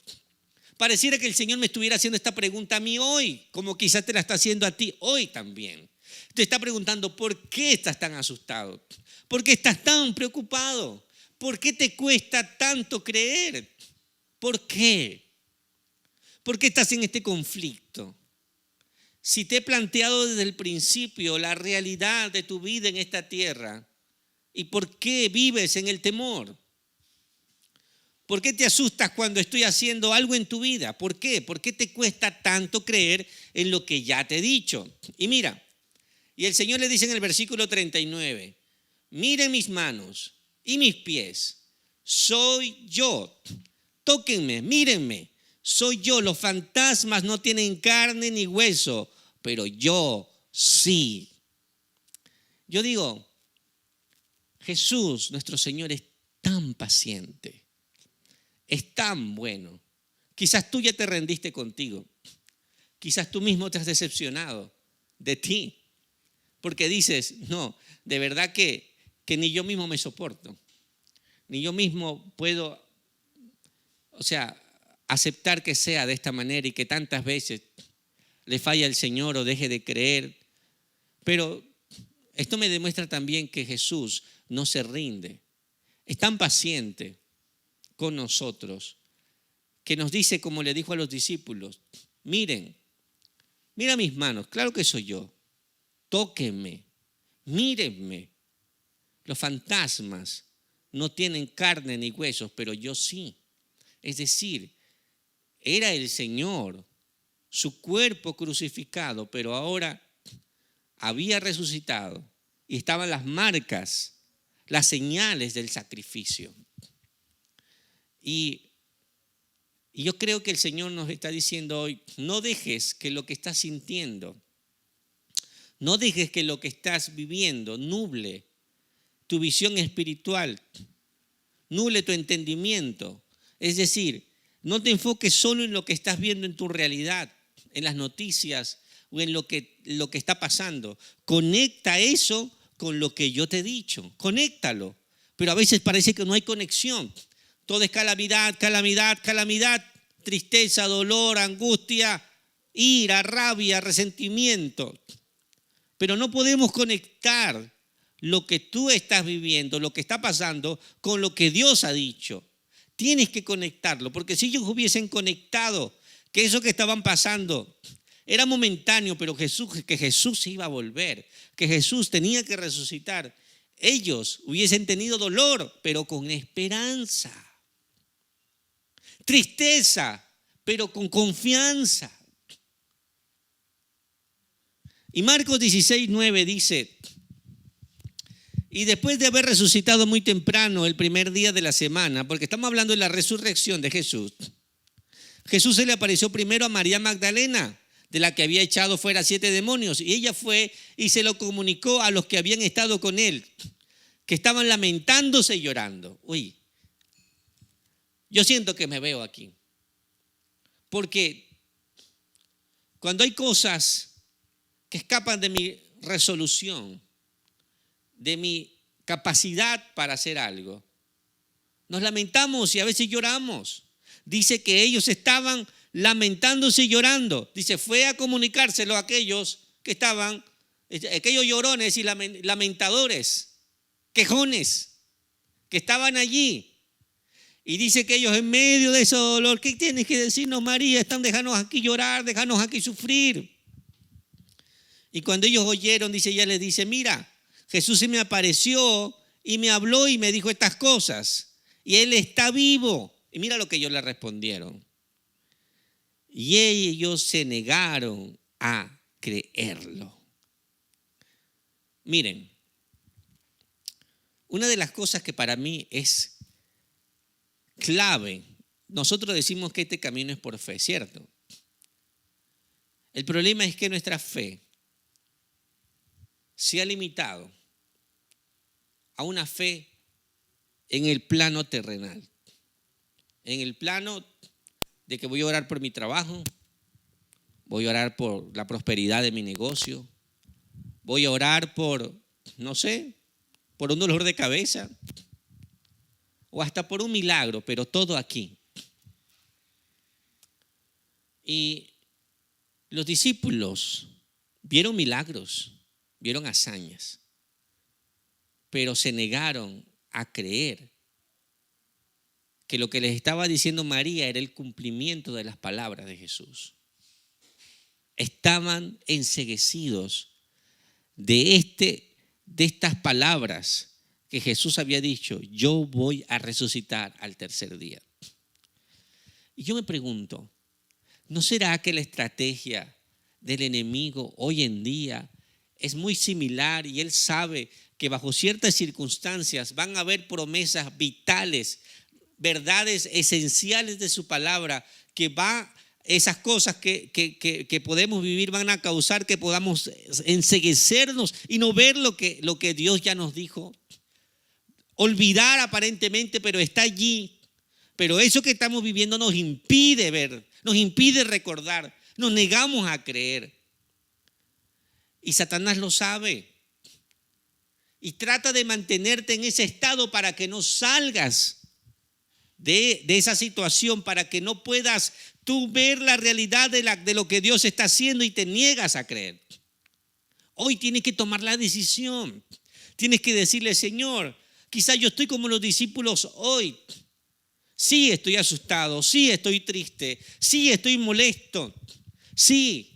Pareciera que el Señor me estuviera haciendo esta pregunta a mí hoy, como quizás te la está haciendo a ti hoy también. Te está preguntando, ¿por qué estás tan asustado? ¿Por qué estás tan preocupado? ¿Por qué te cuesta tanto creer? ¿Por qué? ¿Por qué estás en este conflicto? Si te he planteado desde el principio la realidad de tu vida en esta tierra, ¿y por qué vives en el temor? ¿Por qué te asustas cuando estoy haciendo algo en tu vida? ¿Por qué? ¿Por qué te cuesta tanto creer en lo que ya te he dicho? Y mira, y el Señor le dice en el versículo 39, miren mis manos y mis pies, soy yo. Tóquenme, mírenme, soy yo. Los fantasmas no tienen carne ni hueso, pero yo sí. Yo digo, Jesús, nuestro Señor, es tan paciente, es tan bueno. Quizás tú ya te rendiste contigo, quizás tú mismo te has decepcionado de ti, porque dices, no, de verdad que ni yo mismo me soporto, ni yo mismo puedo, aceptar que sea de esta manera y que tantas veces le falla al Señor o deje de creer. Pero esto me demuestra también que Jesús no se rinde. Es tan paciente con nosotros que nos dice, como le dijo a los discípulos, mira mis manos, claro que soy yo. Tóquenme, mírenme. Los fantasmas no tienen carne ni huesos, pero yo sí. Es decir, era el Señor, su cuerpo crucificado, pero ahora había resucitado y estaban las marcas, las señales del sacrificio. Y yo creo que el Señor nos está diciendo hoy, no dejes que lo que estás sintiendo, no dejes que lo que estás viviendo nuble tu visión espiritual, nuble tu entendimiento. Es decir, no te enfoques solo en lo que estás viendo en tu realidad, en las noticias o en lo que está pasando. Conecta eso con lo que yo te he dicho, conéctalo. Pero a veces parece que no hay conexión. Todo es calamidad, calamidad, calamidad, tristeza, dolor, angustia, ira, rabia, resentimiento. Pero no podemos conectar lo que tú estás viviendo, lo que está pasando, con lo que Dios ha dicho. Tienes que conectarlo, porque si ellos hubiesen conectado que eso que estaban pasando era momentáneo, pero que Jesús iba a volver, que Jesús tenía que resucitar, ellos hubiesen tenido dolor, pero con esperanza. Tristeza, pero con confianza. Y Marcos 16:9 dice, y después de haber resucitado muy temprano el primer día de la semana, porque estamos hablando de la resurrección de Jesús, Jesús se le apareció primero a María Magdalena, de la que había echado fuera 7 demonios, y ella fue y se lo comunicó a los que habían estado con él, que estaban lamentándose y llorando. Uy, yo siento que me veo aquí, porque cuando hay cosas que escapan de mi resolución, de mi capacidad para hacer algo, nos lamentamos y a veces lloramos. Dice que ellos estaban lamentándose y llorando. Dice, fue a comunicárselo a aquellos que estaban, aquellos llorones y lamentadores, quejones, que estaban allí. Y dice que ellos en medio de ese dolor, ¿qué tienes que decirnos, María? Están dejándonos aquí llorar, dejándonos aquí sufrir. Y cuando ellos oyeron, dice, ella les dice, mira, Jesús se me apareció y me habló y me dijo estas cosas. Y Él está vivo. Y mira lo que ellos le respondieron. Y ellos se negaron a creerlo. Miren, una de las cosas que para mí es clave, nosotros decimos que este camino es por fe, ¿cierto? El problema es que nuestra fe se ha limitado a una fe en el plano terrenal, en el plano de que voy a orar por mi trabajo, voy a orar por la prosperidad de mi negocio, voy a orar por, no sé, por un dolor de cabeza o hasta por un milagro, pero todo aquí. Y los discípulos vieron milagros, vieron hazañas, pero se negaron a creer que lo que les estaba diciendo María era el cumplimiento de las palabras de Jesús. Estaban enceguecidos de estas palabras que Jesús había dicho: yo voy a resucitar al tercer día. Y yo me pregunto, ¿no será que la estrategia del enemigo hoy en día es muy similar y él sabe que bajo ciertas circunstancias van a haber promesas vitales, verdades esenciales de su palabra, que esas cosas que podemos vivir van a causar que podamos enceguecernos y no ver lo que Dios ya nos dijo? Olvidar aparentemente, pero está allí. Pero eso que estamos viviendo nos impide ver, nos impide recordar, nos negamos a creer. Y Satanás lo sabe. Y trata de mantenerte en ese estado para que no salgas de esa situación, para que no puedas tú ver la realidad de lo que Dios está haciendo y te niegas a creer. Hoy tienes que tomar la decisión. Tienes que decirle: Señor, quizás yo estoy como los discípulos hoy. Sí, estoy asustado, sí, estoy triste, sí, estoy molesto, sí.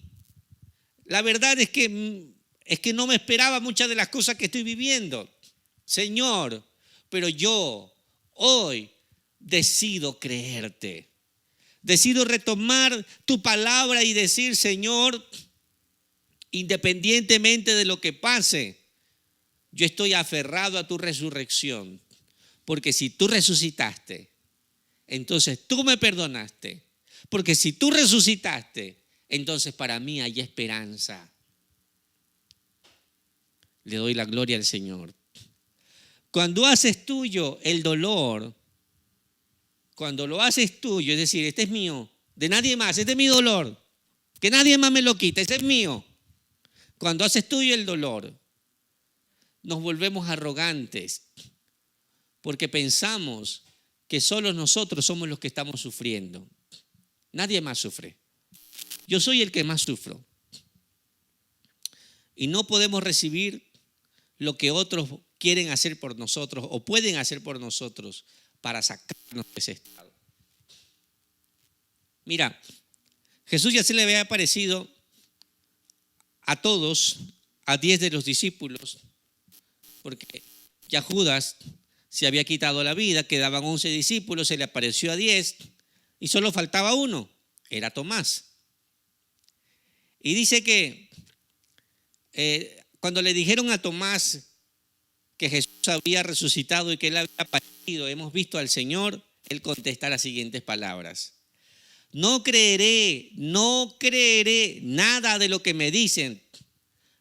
La verdad es que no me esperaba muchas de las cosas que estoy viviendo, Señor, pero yo hoy decido creerte. Decido retomar tu palabra y decir: Señor, independientemente de lo que pase, yo estoy aferrado a tu resurrección, porque si tú resucitaste, entonces tú me perdonaste, porque si tú resucitaste, entonces para mí hay esperanza. Le doy la gloria al Señor. Cuando haces tuyo el dolor, cuando lo haces tuyo, es decir, este es mío, de nadie más, este es mi dolor, que nadie más me lo quite, ese es mío. Cuando haces tuyo el dolor, nos volvemos arrogantes, porque pensamos que solo nosotros somos los que estamos sufriendo. Nadie más sufre. Yo soy el que más sufro. Y no podemos recibir lo que otros quieren hacer por nosotros o pueden hacer por nosotros para sacarnos de ese estado. Mira, Jesús ya se le había aparecido a todos, a 10 de los discípulos, porque ya Judas se había quitado la vida, quedaban 11 discípulos, se le apareció a 10 y solo faltaba uno, era Tomás. Y dice que cuando le dijeron a Tomás que Jesús había resucitado y que él había aparecido, hemos visto al Señor, él contesta las siguientes palabras: no creeré nada de lo que me dicen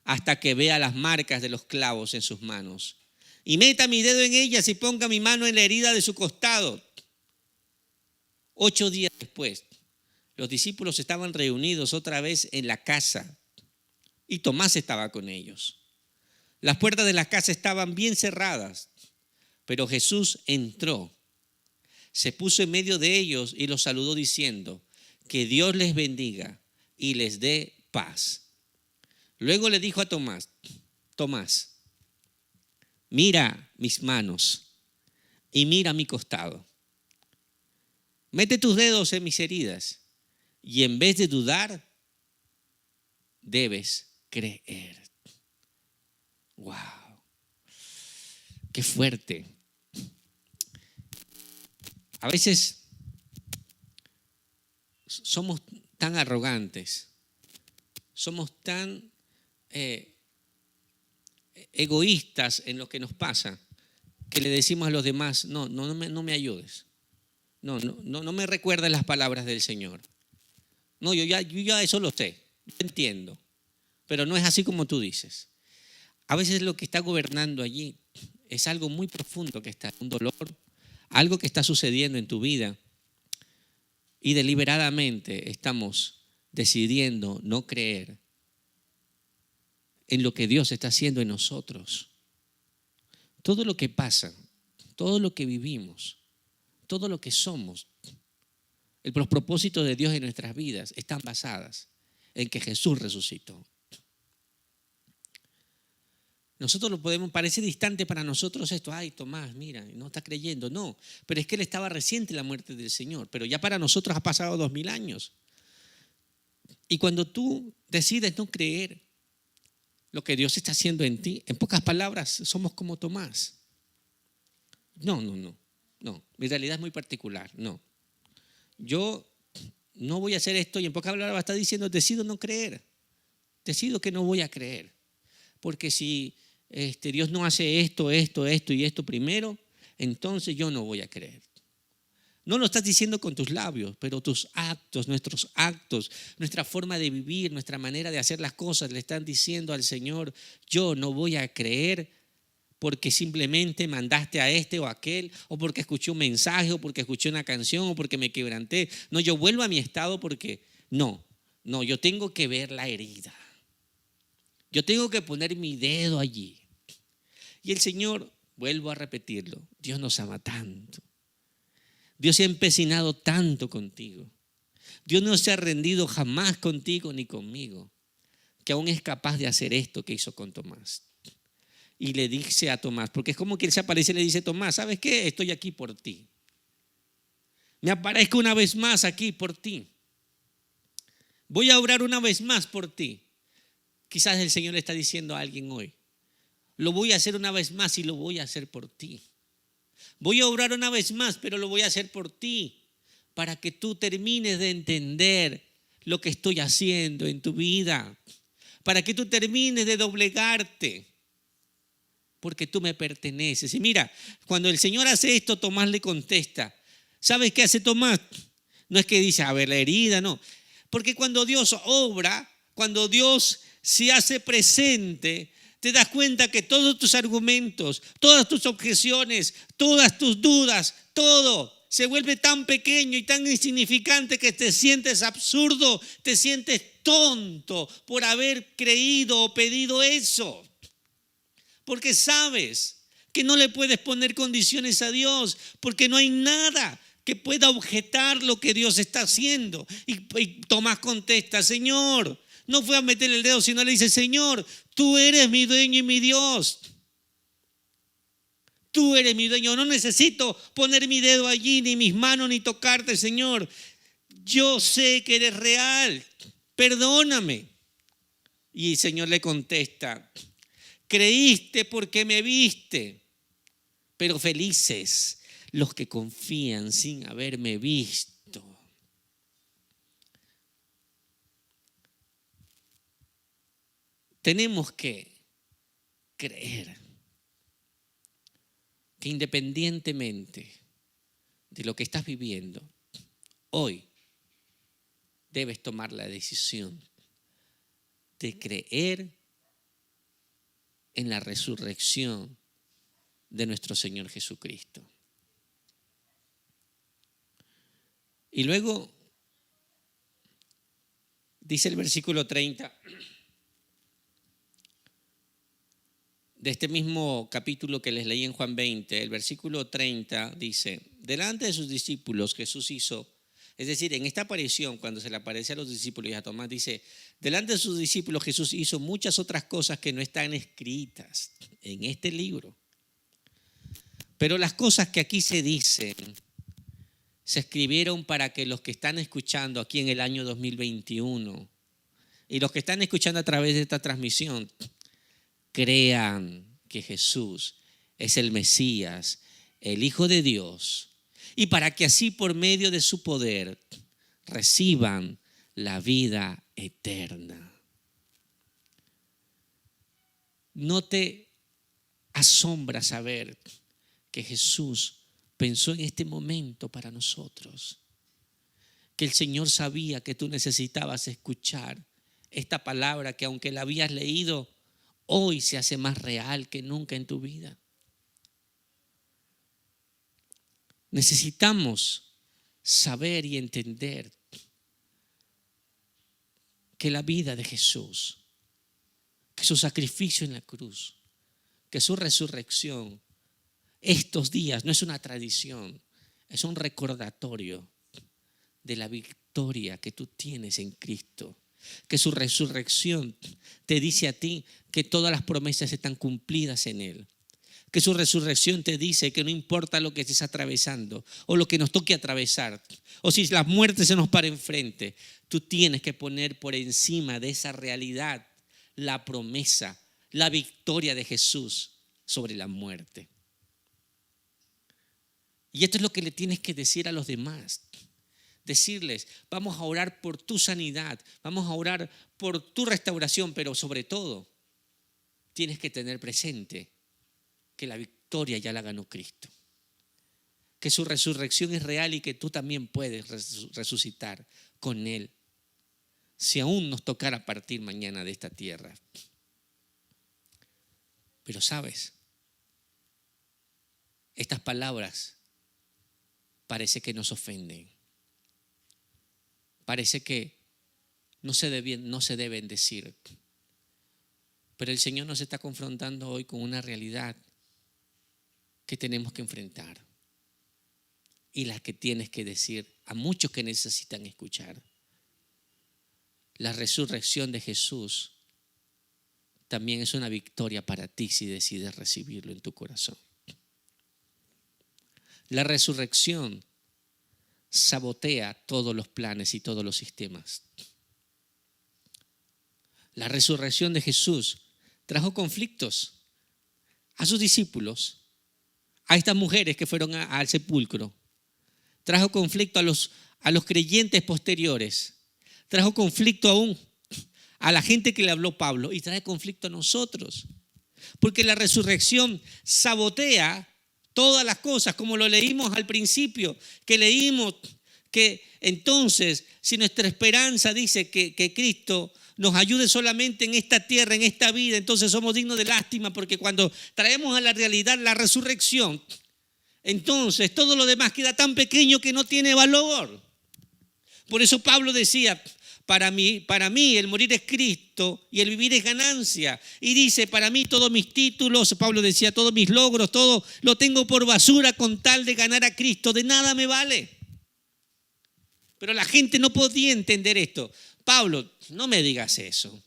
hasta que vea las marcas de los clavos en sus manos y meta mi dedo en ellas y ponga mi mano en la herida de su costado. 8 días después, los discípulos estaban reunidos otra vez en la casa y Tomás estaba con ellos. Las puertas de la casa estaban bien cerradas, pero Jesús entró, se puso en medio de ellos y los saludó diciendo: que Dios les bendiga y les dé paz. Luego le dijo a Tomás: Tomás, mira mis manos y mira mi costado. Mete tus dedos en mis heridas y en vez de dudar, debes creer. Wow. Qué fuerte. A veces somos tan arrogantes, somos tan egoístas en lo que nos pasa, que le decimos a los demás, no me ayudes, no me recuerdes las palabras del Señor. No, yo ya eso lo sé, yo entiendo, pero no es así como tú dices. A veces lo que está gobernando allí es algo muy profundo que está, un dolor, algo que está sucediendo en tu vida, y deliberadamente estamos decidiendo no creer en lo que Dios está haciendo en nosotros. Todo lo que pasa, todo lo que vivimos, todo lo que somos, los propósitos de Dios en nuestras vidas están basadas en que Jesús resucitó. Nosotros lo podemos, parece distante para nosotros esto. Ay, Tomás, mira, no está creyendo. No, pero es que él estaba reciente en la muerte del Señor, pero ya para nosotros ha pasado 2000 años. Y cuando tú decides no creer lo que Dios está haciendo en ti, en pocas palabras, somos como Tomás. No, mi realidad es muy particular, no. Yo no voy a hacer esto, y en pocas palabras está diciendo, decido no creer, decido que no voy a creer, porque si Dios no hace esto y esto primero, entonces yo no voy a creer. No lo estás diciendo con tus labios, pero tus actos, nuestros actos, nuestra forma de vivir, nuestra manera de hacer las cosas, le están diciendo al Señor, yo no voy a creer porque simplemente mandaste a este o a aquel, o porque escuché un mensaje, o porque escuché una canción, o porque me quebranté. No, yo vuelvo a mi estado porque no, yo tengo que ver la herida. Yo tengo que poner mi dedo allí. Y el Señor, vuelvo a repetirlo, Dios nos ama tanto. Dios se ha empecinado tanto contigo. Dios no se ha rendido jamás contigo ni conmigo, que aún es capaz de hacer esto que hizo con Tomás. Y le dice a Tomás, porque es como que él se aparece y le dice, Tomás, ¿sabes qué? Estoy aquí por ti. Me aparezco una vez más aquí por ti. Voy a obrar una vez más por ti. Quizás el Señor le está diciendo a alguien hoy, lo voy a hacer una vez más y lo voy a hacer por ti. Voy a obrar una vez más, pero lo voy a hacer por ti, para que tú termines de entender lo que estoy haciendo en tu vida, para que tú termines de doblegarte, porque tú me perteneces. Y mira, cuando el Señor hace esto, Tomás le contesta. ¿Sabes qué hace Tomás? No es que dice, a ver, la herida, no. Porque cuando Dios obra, cuando Dios se hace presente, te das cuenta que todos tus argumentos, todas tus objeciones, todas tus dudas, todo se vuelve tan pequeño y tan insignificante que te sientes absurdo, te sientes tonto por haber creído o pedido eso. Porque sabes que no le puedes poner condiciones a Dios, porque no hay nada que pueda objetar lo que Dios está haciendo. Y Tomás contesta, Señor, no fue a meter el dedo, sino le dice, Señor, tú eres mi dueño y mi Dios. Tú eres mi dueño, no necesito poner mi dedo allí, ni mis manos, ni tocarte, Señor. Yo sé que eres real, perdóname. Y el Señor le contesta, creíste porque me viste, pero felices los que confían sin haberme visto. Tenemos que creer que independientemente de lo que estás viviendo, hoy debes tomar la decisión de creer en la resurrección de nuestro Señor Jesucristo. Y luego dice el versículo 30 de este mismo capítulo que les leí en Juan 20, el versículo 30 dice, delante de sus discípulos Jesús hizo, es decir, en esta aparición cuando se le aparece a los discípulos y a Tomás dice, delante de sus discípulos Jesús hizo muchas otras cosas que no están escritas en este libro. Pero las cosas que aquí se dicen se escribieron para que los que están escuchando aquí en el año 2021 y los que están escuchando a través de esta transmisión crean que Jesús es el Mesías, el Hijo de Dios, y para que así por medio de su poder reciban la vida eterna. ¿No te asombra saber que Jesús pensó en este momento para nosotros? Que el Señor sabía que tú necesitabas escuchar esta palabra que aunque la habías leído, hoy se hace más real que nunca en tu vida. Necesitamos saber y entender que la vida de Jesús, que su sacrificio en la cruz, que su resurrección, estos días no es una tradición, es un recordatorio de la victoria que tú tienes en Cristo. Que su resurrección te dice a ti que todas las promesas están cumplidas en Él. Que su resurrección te dice que no importa lo que estés atravesando o lo que nos toque atravesar, o si la muerte se nos para enfrente, tú tienes que poner por encima de esa realidad la promesa, la victoria de Jesús sobre la muerte. Y esto es lo que le tienes que decir a los demás. Decirles, vamos a orar por tu sanidad, vamos a orar por tu restauración, pero sobre todo tienes que tener presente que la victoria ya la ganó Cristo, que su resurrección es real y que tú también puedes resucitar con Él, si aún nos tocara partir mañana de esta tierra. Pero sabes, estas palabras parece que nos ofenden. Parece que no se deben decir. Pero el Señor nos está confrontando hoy con una realidad que tenemos que enfrentar. Y la que tienes que decir a muchos que necesitan escuchar. La resurrección de Jesús también es una victoria para ti si decides recibirlo en tu corazón. La resurrección sabotea todos los planes y todos los sistemas. La resurrección de Jesús trajo conflictos a sus discípulos, a estas mujeres que fueron al sepulcro. Trajo conflicto a los creyentes posteriores. Trajo conflicto aún a la gente que le habló Pablo y trae conflicto a nosotros. Porque la resurrección sabotea todas las cosas, como lo leímos al principio, que leímos que entonces, si nuestra esperanza dice que Cristo nos ayude solamente en esta tierra, en esta vida, entonces somos dignos de lástima, porque cuando traemos a la realidad la resurrección, entonces todo lo demás queda tan pequeño que no tiene valor. Por eso Pablo decía, para mí el morir es Cristo y el vivir es ganancia. Y dice, para mí todos mis títulos, Pablo decía, todos mis logros, todo lo tengo por basura con tal de ganar a Cristo, de nada me vale. Pero la gente no podía entender esto. Pablo, no me digas eso.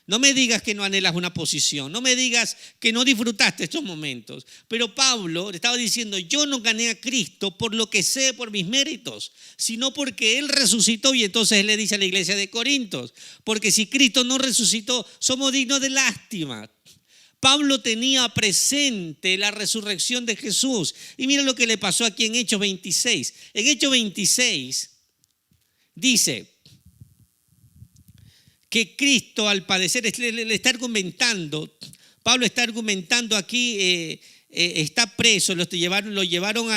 No me digas que no anhelas una posición, no me digas que no disfrutaste estos momentos. Pero Pablo le estaba diciendo, yo no gané a Cristo por lo que sé, por mis méritos, sino porque Él resucitó. Y entonces Él le dice a la iglesia de Corintios, porque si Cristo no resucitó, somos dignos de lástima. Pablo tenía presente la resurrección de Jesús. Y mira lo que le pasó aquí en Hechos 26. En Hechos 26 dice que Cristo al padecer le está argumentando, Pablo está argumentando aquí, está preso, lo llevaron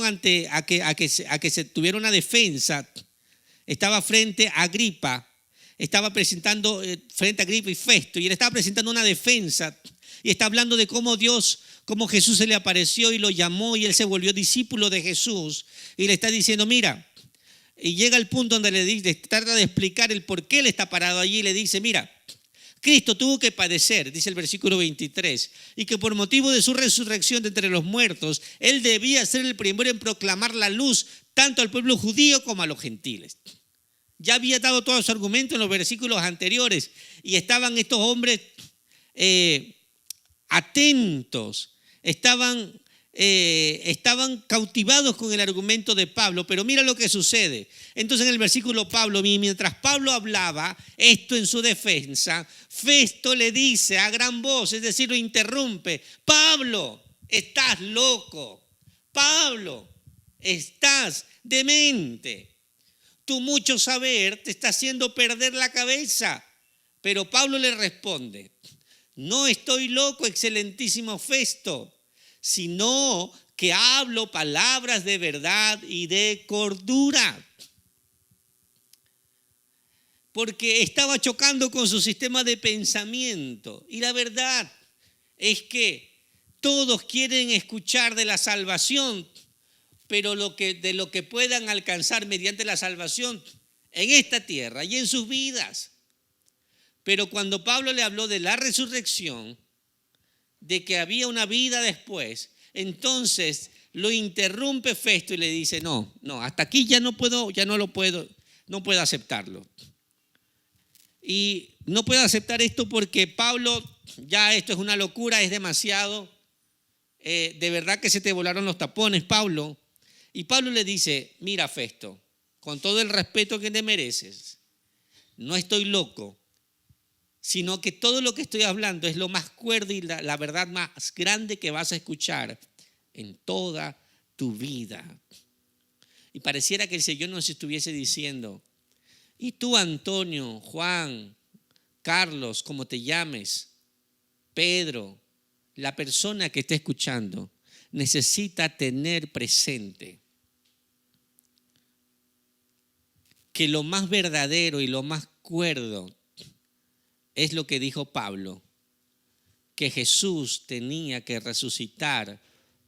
ante a que se tuviera una defensa. Estaba frente a Agripa, estaba presentando frente a Agripa y Festo, y él estaba presentando una defensa y está hablando de cómo Jesús se le apareció y lo llamó y él se volvió discípulo de Jesús y le está diciendo, mira. Y llega al punto donde trata de explicar el por qué él está parado allí y le dice, mira, Cristo tuvo que padecer, dice el versículo 23, y que por motivo de su resurrección de entre los muertos, él debía ser el primero en proclamar la luz tanto al pueblo judío como a los gentiles. Ya había dado todos los argumentos en los versículos anteriores y estaban estos hombres atentos, estaban estaban cautivados con el argumento de Pablo, pero mira lo que sucede. Entonces en el versículo mientras Pablo hablaba esto en su defensa, Festo le dice a gran voz, es decir, lo interrumpe: Pablo, estás loco. Pablo, estás demente. Tu mucho saber te está haciendo perder la cabeza. Pero Pablo le responde: no estoy loco, excelentísimo Festo, sino que hablo palabras de verdad y de cordura. Porque estaba chocando con su sistema de pensamiento. Y la verdad es que todos quieren escuchar de la salvación, pero de lo que puedan alcanzar mediante la salvación en esta tierra y en sus vidas. Pero cuando Pablo le habló de la resurrección, de que había una vida después, entonces lo interrumpe Festo y le dice: no, hasta aquí no puedo aceptarlo. Y no puedo aceptar esto porque Pablo, ya esto es una locura, es demasiado, de verdad que se te volaron los tapones, Pablo. Y Pablo le dice: mira, Festo, con todo el respeto que te mereces, no estoy loco, sino que todo lo que estoy hablando es lo más cuerdo y la verdad más grande que vas a escuchar en toda tu vida. Y pareciera que el Señor nos estuviese diciendo: y tú, Antonio, Juan, Carlos, como te llames, Pedro, la persona que esté escuchando, necesita tener presente que lo más verdadero y lo más cuerdo es lo que dijo Pablo, que Jesús tenía que resucitar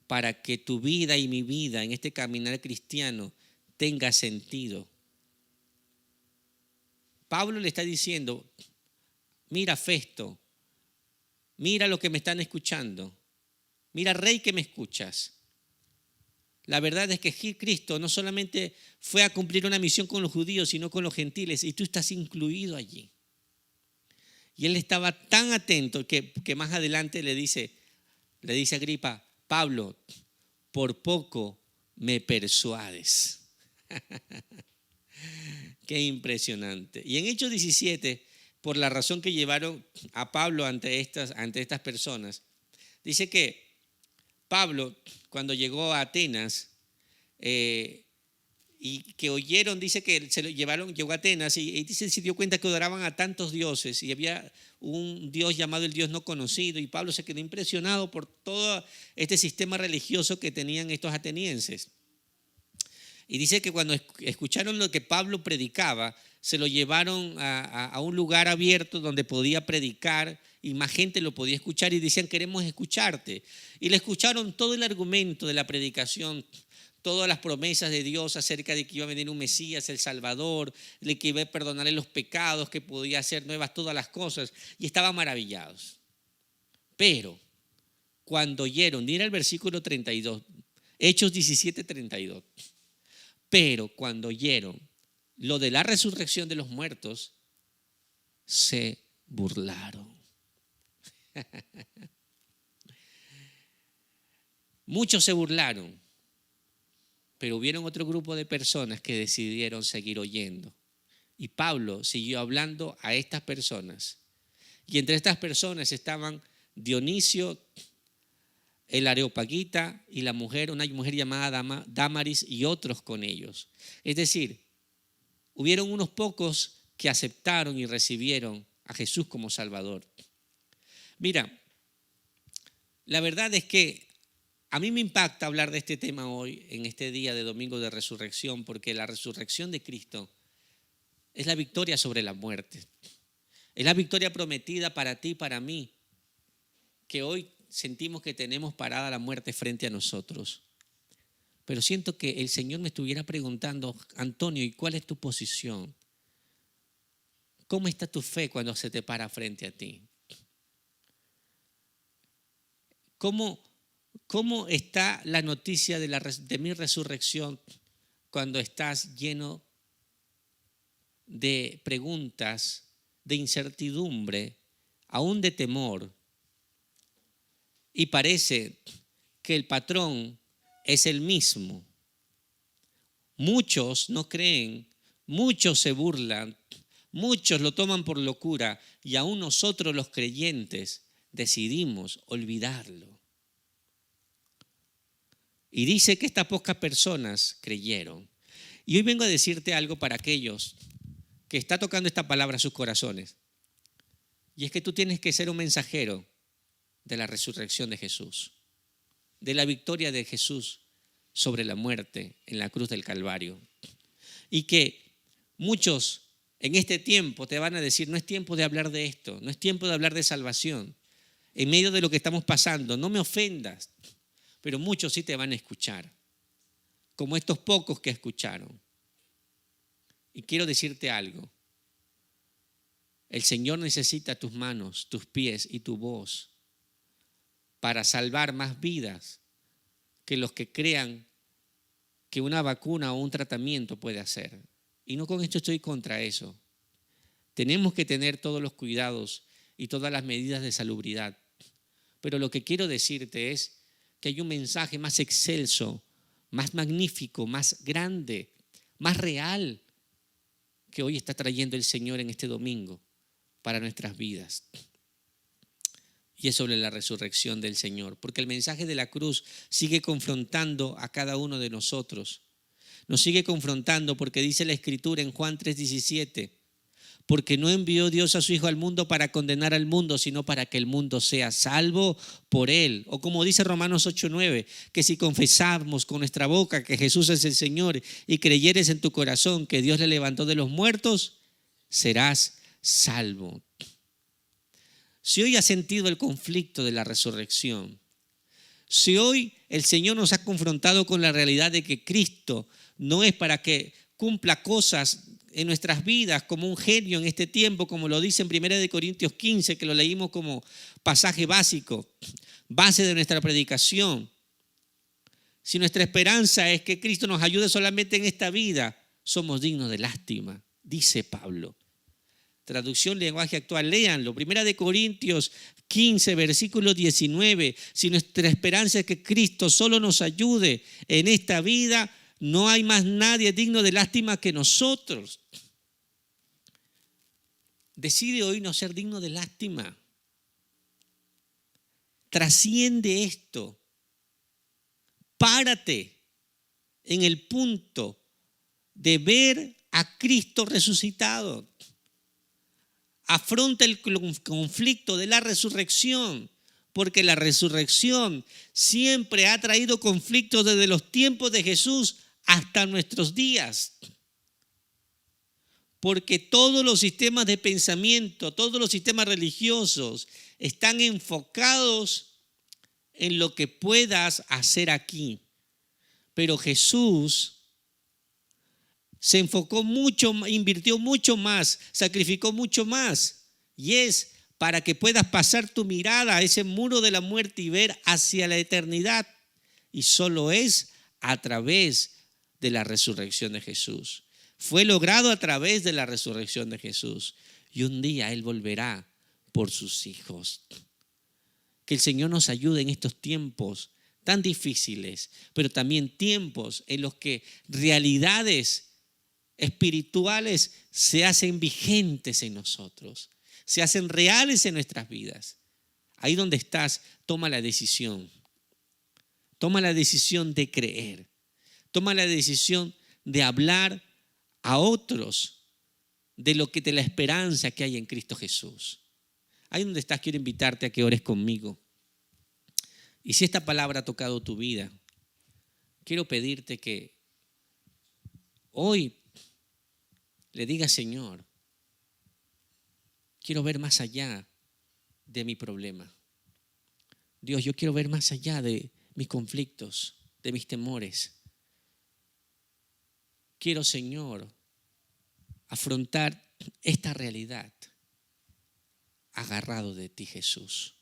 para que tu vida y mi vida en este caminar cristiano tenga sentido. Pablo le está diciendo: mira, Festo, mira lo que me están escuchando, mira, rey, que me escuchas. La verdad es que Cristo no solamente fue a cumplir una misión con los judíos, sino con los gentiles, y tú estás incluido allí. Y él estaba tan atento que más adelante le dice a Agripa: Pablo, por poco me persuades. Qué impresionante. Y en Hechos 17, por la razón que llevaron a Pablo ante estas personas, dice que Pablo, cuando llegó a Atenas, y que oyeron, dice que llegó a Atenas y dice, se dio cuenta que adoraban a tantos dioses y había un Dios llamado el Dios no conocido, y Pablo se quedó impresionado por todo este sistema religioso que tenían estos atenienses. Y dice que cuando escucharon lo que Pablo predicaba, se lo llevaron a un lugar abierto donde podía predicar y más gente lo podía escuchar, y decían: queremos escucharte. Y le escucharon todo el argumento de la predicación, todas las promesas de Dios acerca de que iba a venir un Mesías, el Salvador, de que iba a perdonarle los pecados, que podía hacer nuevas todas las cosas, y estaban maravillados. Pero cuando oyeron, mira el versículo 32, Hechos 17, 32. Pero cuando oyeron lo de la resurrección de los muertos, se burlaron. Muchos se burlaron, pero hubieron otro grupo de personas que decidieron seguir oyendo. Y Pablo siguió hablando a estas personas. Y entre estas personas estaban Dionisio, el Areopagita, y una mujer llamada Dámaris, y otros con ellos. Es decir, hubieron unos pocos que aceptaron y recibieron a Jesús como Salvador. Mira, la verdad es que a mí me impacta hablar de este tema hoy, en este día de Domingo de Resurrección, porque la resurrección de Cristo es la victoria sobre la muerte. Es la victoria prometida para ti y para mí, que hoy sentimos que tenemos parada la muerte frente a nosotros. Pero siento que el Señor me estuviera preguntando: Antonio, ¿y cuál es tu posición? ¿Cómo está tu fe cuando se te para frente a ti? ¿Cómo está la noticia de mi resurrección cuando estás lleno de preguntas, de incertidumbre, aún de temor? Y parece que el patrón es el mismo. Muchos no creen, muchos se burlan, muchos lo toman por locura y aún nosotros los creyentes decidimos olvidarlo. Y dice que estas pocas personas creyeron. Y hoy vengo a decirte algo para aquellos que está tocando esta palabra a sus corazones. Y es que tú tienes que ser un mensajero de la resurrección de Jesús, de la victoria de Jesús sobre la muerte en la cruz del Calvario. Y que muchos en este tiempo te van a decir, no es tiempo de hablar de esto, no es tiempo de hablar de salvación. En medio de lo que estamos pasando, no me ofendas, pero muchos sí te van a escuchar, como estos pocos que escucharon. Y quiero decirte algo. El Señor necesita tus manos, tus pies y tu voz para salvar más vidas que los que crean que una vacuna o un tratamiento puede hacer. Y no con esto estoy contra eso. Tenemos que tener todos los cuidados y todas las medidas de salubridad. Pero lo que quiero decirte es que hay un mensaje más excelso, más magnífico, más grande, más real que hoy está trayendo el Señor en este domingo para nuestras vidas. Y es sobre la resurrección del Señor, porque el mensaje de la cruz sigue confrontando a cada uno de nosotros. Nos sigue confrontando porque dice la Escritura en Juan 3:17, porque no envió Dios a su Hijo al mundo para condenar al mundo, sino para que el mundo sea salvo por él. O como dice Romanos 8:9, que si confesamos con nuestra boca que Jesús es el Señor y creyeres en tu corazón que Dios le levantó de los muertos, serás salvo. Si hoy has sentido el conflicto de la resurrección, si hoy el Señor nos ha confrontado con la realidad de que Cristo no es para que cumpla cosas en nuestras vidas como un genio en este tiempo, como lo dice en 1 Corintios 15, que lo leímos como pasaje básico, base de nuestra predicación. Si nuestra esperanza es que Cristo nos ayude solamente en esta vida, somos dignos de lástima, dice Pablo. Traducción, lenguaje actual, léanlo. 1 Corintios 15, versículo 19. Si nuestra esperanza es que Cristo solo nos ayude en esta vida, no hay más nadie digno de lástima que nosotros. Decide hoy no ser digno de lástima. Trasciende esto. Párate en el punto de ver a Cristo resucitado. Afronta el conflicto de la resurrección, porque la resurrección siempre ha traído conflictos desde los tiempos de Jesús hasta nuestros días. Porque todos los sistemas de pensamiento, todos los sistemas religiosos están enfocados en lo que puedas hacer aquí. Pero Jesús se enfocó mucho, invirtió mucho más, sacrificó mucho más. Y es para que puedas pasar tu mirada a ese muro de la muerte y ver hacia la eternidad. Y solo es a través de la resurrección de Jesús. Fue logrado a través de la resurrección de Jesús. Y un día Él volverá por sus hijos. Que el Señor nos ayude en estos tiempos tan difíciles, pero también tiempos en los que realidades espirituales se hacen vigentes en nosotros, se hacen reales en nuestras vidas. Ahí donde estás, toma la decisión. Toma la decisión de creer. Toma la decisión de hablar a otros de la esperanza que hay en Cristo Jesús. Ahí donde estás, quiero invitarte a que ores conmigo. Y si esta palabra ha tocado tu vida, quiero pedirte que hoy le diga, Señor, quiero ver más allá de mi problema. Dios, yo quiero ver más allá de mis conflictos, de mis temores. Quiero, Señor, afrontar esta realidad agarrado de ti, Jesús,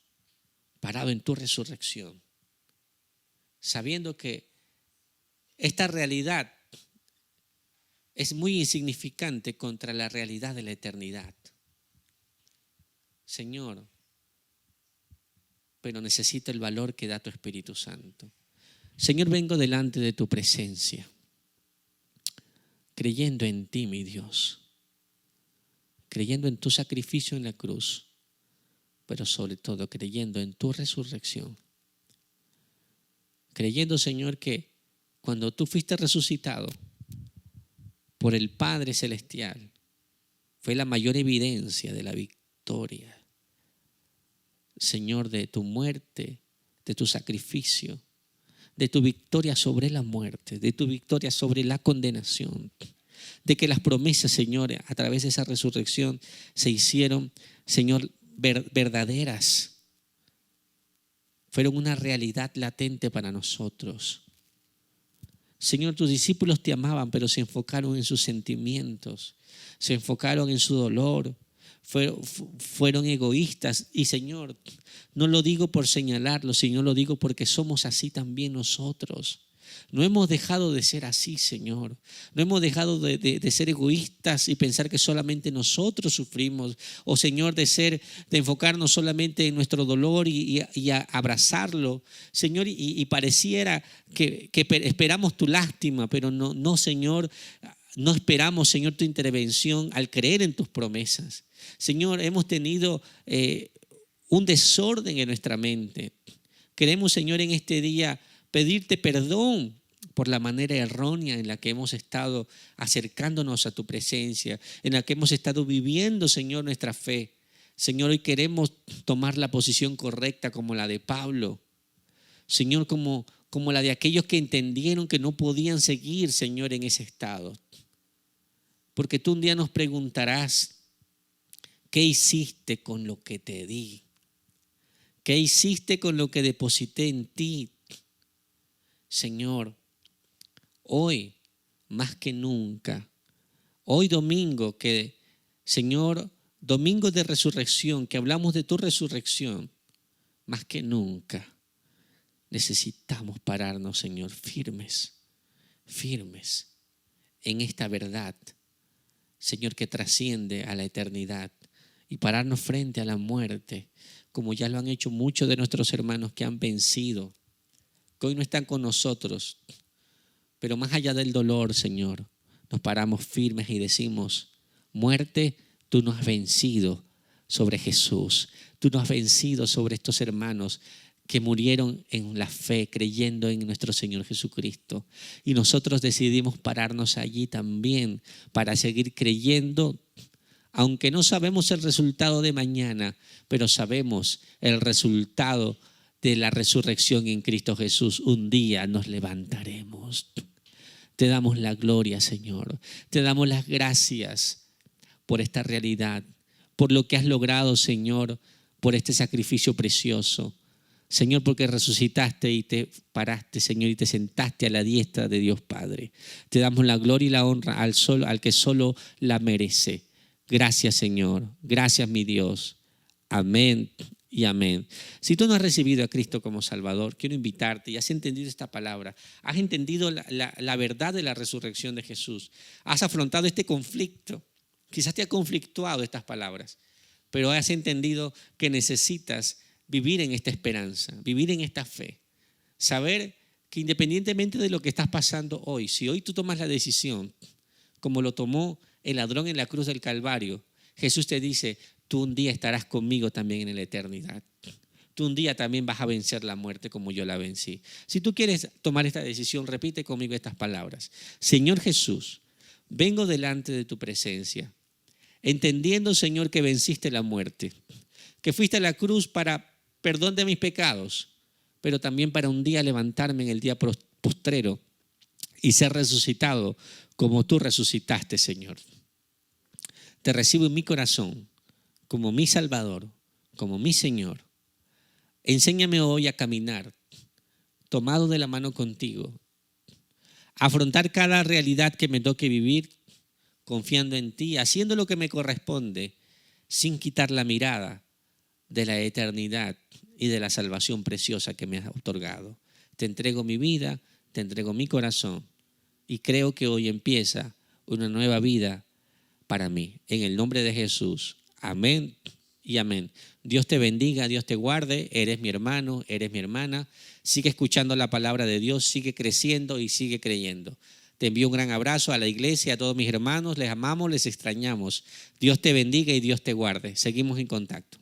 parado en tu resurrección, sabiendo que esta realidad es muy insignificante contra la realidad de la eternidad. Señor, pero necesito el valor que da tu Espíritu Santo. Señor, vengo delante de tu presencia, creyendo en ti, mi Dios, creyendo en tu sacrificio en la cruz, pero sobre todo creyendo en tu resurrección. Creyendo, Señor, que cuando tú fuiste resucitado por el Padre Celestial, fue la mayor evidencia de la victoria, Señor, de tu muerte, de tu sacrificio, de tu victoria sobre la muerte, de tu victoria sobre la condenación, de que las promesas, Señor, a través de esa resurrección se hicieron, Señor, verdaderas, fueron una realidad latente para nosotros. Señor, tus discípulos te amaban, pero se enfocaron en sus sentimientos, se enfocaron en su dolor, fueron egoístas. Y Señor, no lo digo por señalarlo, sino lo digo porque somos así también nosotros. No hemos dejado de ser así, Señor. No hemos dejado de ser egoístas y pensar que solamente nosotros sufrimos. O, Señor, de enfocarnos solamente en nuestro dolor y abrazarlo, Señor. Y pareciera que esperamos tu lástima, pero no, Señor. No esperamos, Señor, tu intervención al creer en tus promesas. Señor, hemos tenido un desorden en nuestra mente. Queremos, Señor, en este día pedirte perdón por la manera errónea en la que hemos estado acercándonos a tu presencia, en la que hemos estado viviendo, Señor, nuestra fe. Señor, hoy queremos tomar la posición correcta como la de Pablo. Señor, como la de aquellos que entendieron que no podían seguir, Señor, en ese estado. Porque tú un día nos preguntarás, ¿qué hiciste con lo que te di? ¿Qué hiciste con lo que deposité en ti? Señor, hoy más que nunca, hoy domingo Señor, domingo de resurrección, que hablamos de tu resurrección, más que nunca necesitamos pararnos, Señor, firmes en esta verdad, Señor, que trasciende a la eternidad, y pararnos frente a la muerte, como ya lo han hecho muchos de nuestros hermanos que han vencido, que hoy no están con nosotros, pero más allá del dolor, Señor, nos paramos firmes y decimos, muerte, tú nos has vencido sobre Jesús, tú nos has vencido sobre estos hermanos que murieron en la fe, creyendo en nuestro Señor Jesucristo. Y nosotros decidimos pararnos allí también para seguir creyendo, aunque no sabemos el resultado de mañana, pero sabemos el resultado de la resurrección en Cristo Jesús. Un día nos levantaremos. Te damos la gloria, Señor. Te damos las gracias por esta realidad, por lo que has logrado, Señor, por este sacrificio precioso. Señor, porque resucitaste y te paraste, Señor, y te sentaste a la diestra de Dios Padre. Te damos la gloria y la honra al que solo la merece. Gracias, Señor. Gracias, mi Dios. Amén y amén. Si tú no has recibido a Cristo como Salvador, quiero invitarte y has entendido esta palabra, has entendido la verdad de la resurrección de Jesús, has afrontado este conflicto, quizás te ha conflictuado estas palabras, pero has entendido que necesitas vivir en esta esperanza, vivir en esta fe, saber que independientemente de lo que estás pasando hoy, si hoy tú tomas la decisión, como lo tomó el ladrón en la cruz del Calvario, Jesús te dice, tú un día estarás conmigo también en la eternidad. Tú un día también vas a vencer la muerte como yo la vencí. Si tú quieres tomar esta decisión, repite conmigo estas palabras. Señor Jesús, vengo delante de tu presencia, entendiendo, Señor, que venciste la muerte, que fuiste a la cruz para perdón de mis pecados, pero también para un día levantarme en el día postrero y ser resucitado como tú resucitaste, Señor. Te recibo en mi corazón como mi Salvador, como mi Señor. Enséñame hoy a caminar tomado de la mano contigo, a afrontar cada realidad que me toque vivir confiando en ti, haciendo lo que me corresponde sin quitar la mirada de la eternidad y de la salvación preciosa que me has otorgado. Te entrego mi vida, te entrego mi corazón y creo que hoy empieza una nueva vida para mí. En el nombre de Jesús. Amén y amén. Dios te bendiga, Dios te guarde. Eres mi hermano, eres mi hermana. Sigue escuchando la palabra de Dios, sigue creciendo y sigue creyendo. Te envío un gran abrazo a la iglesia, a todos mis hermanos. Les amamos, les extrañamos. Dios te bendiga y Dios te guarde. Seguimos en contacto.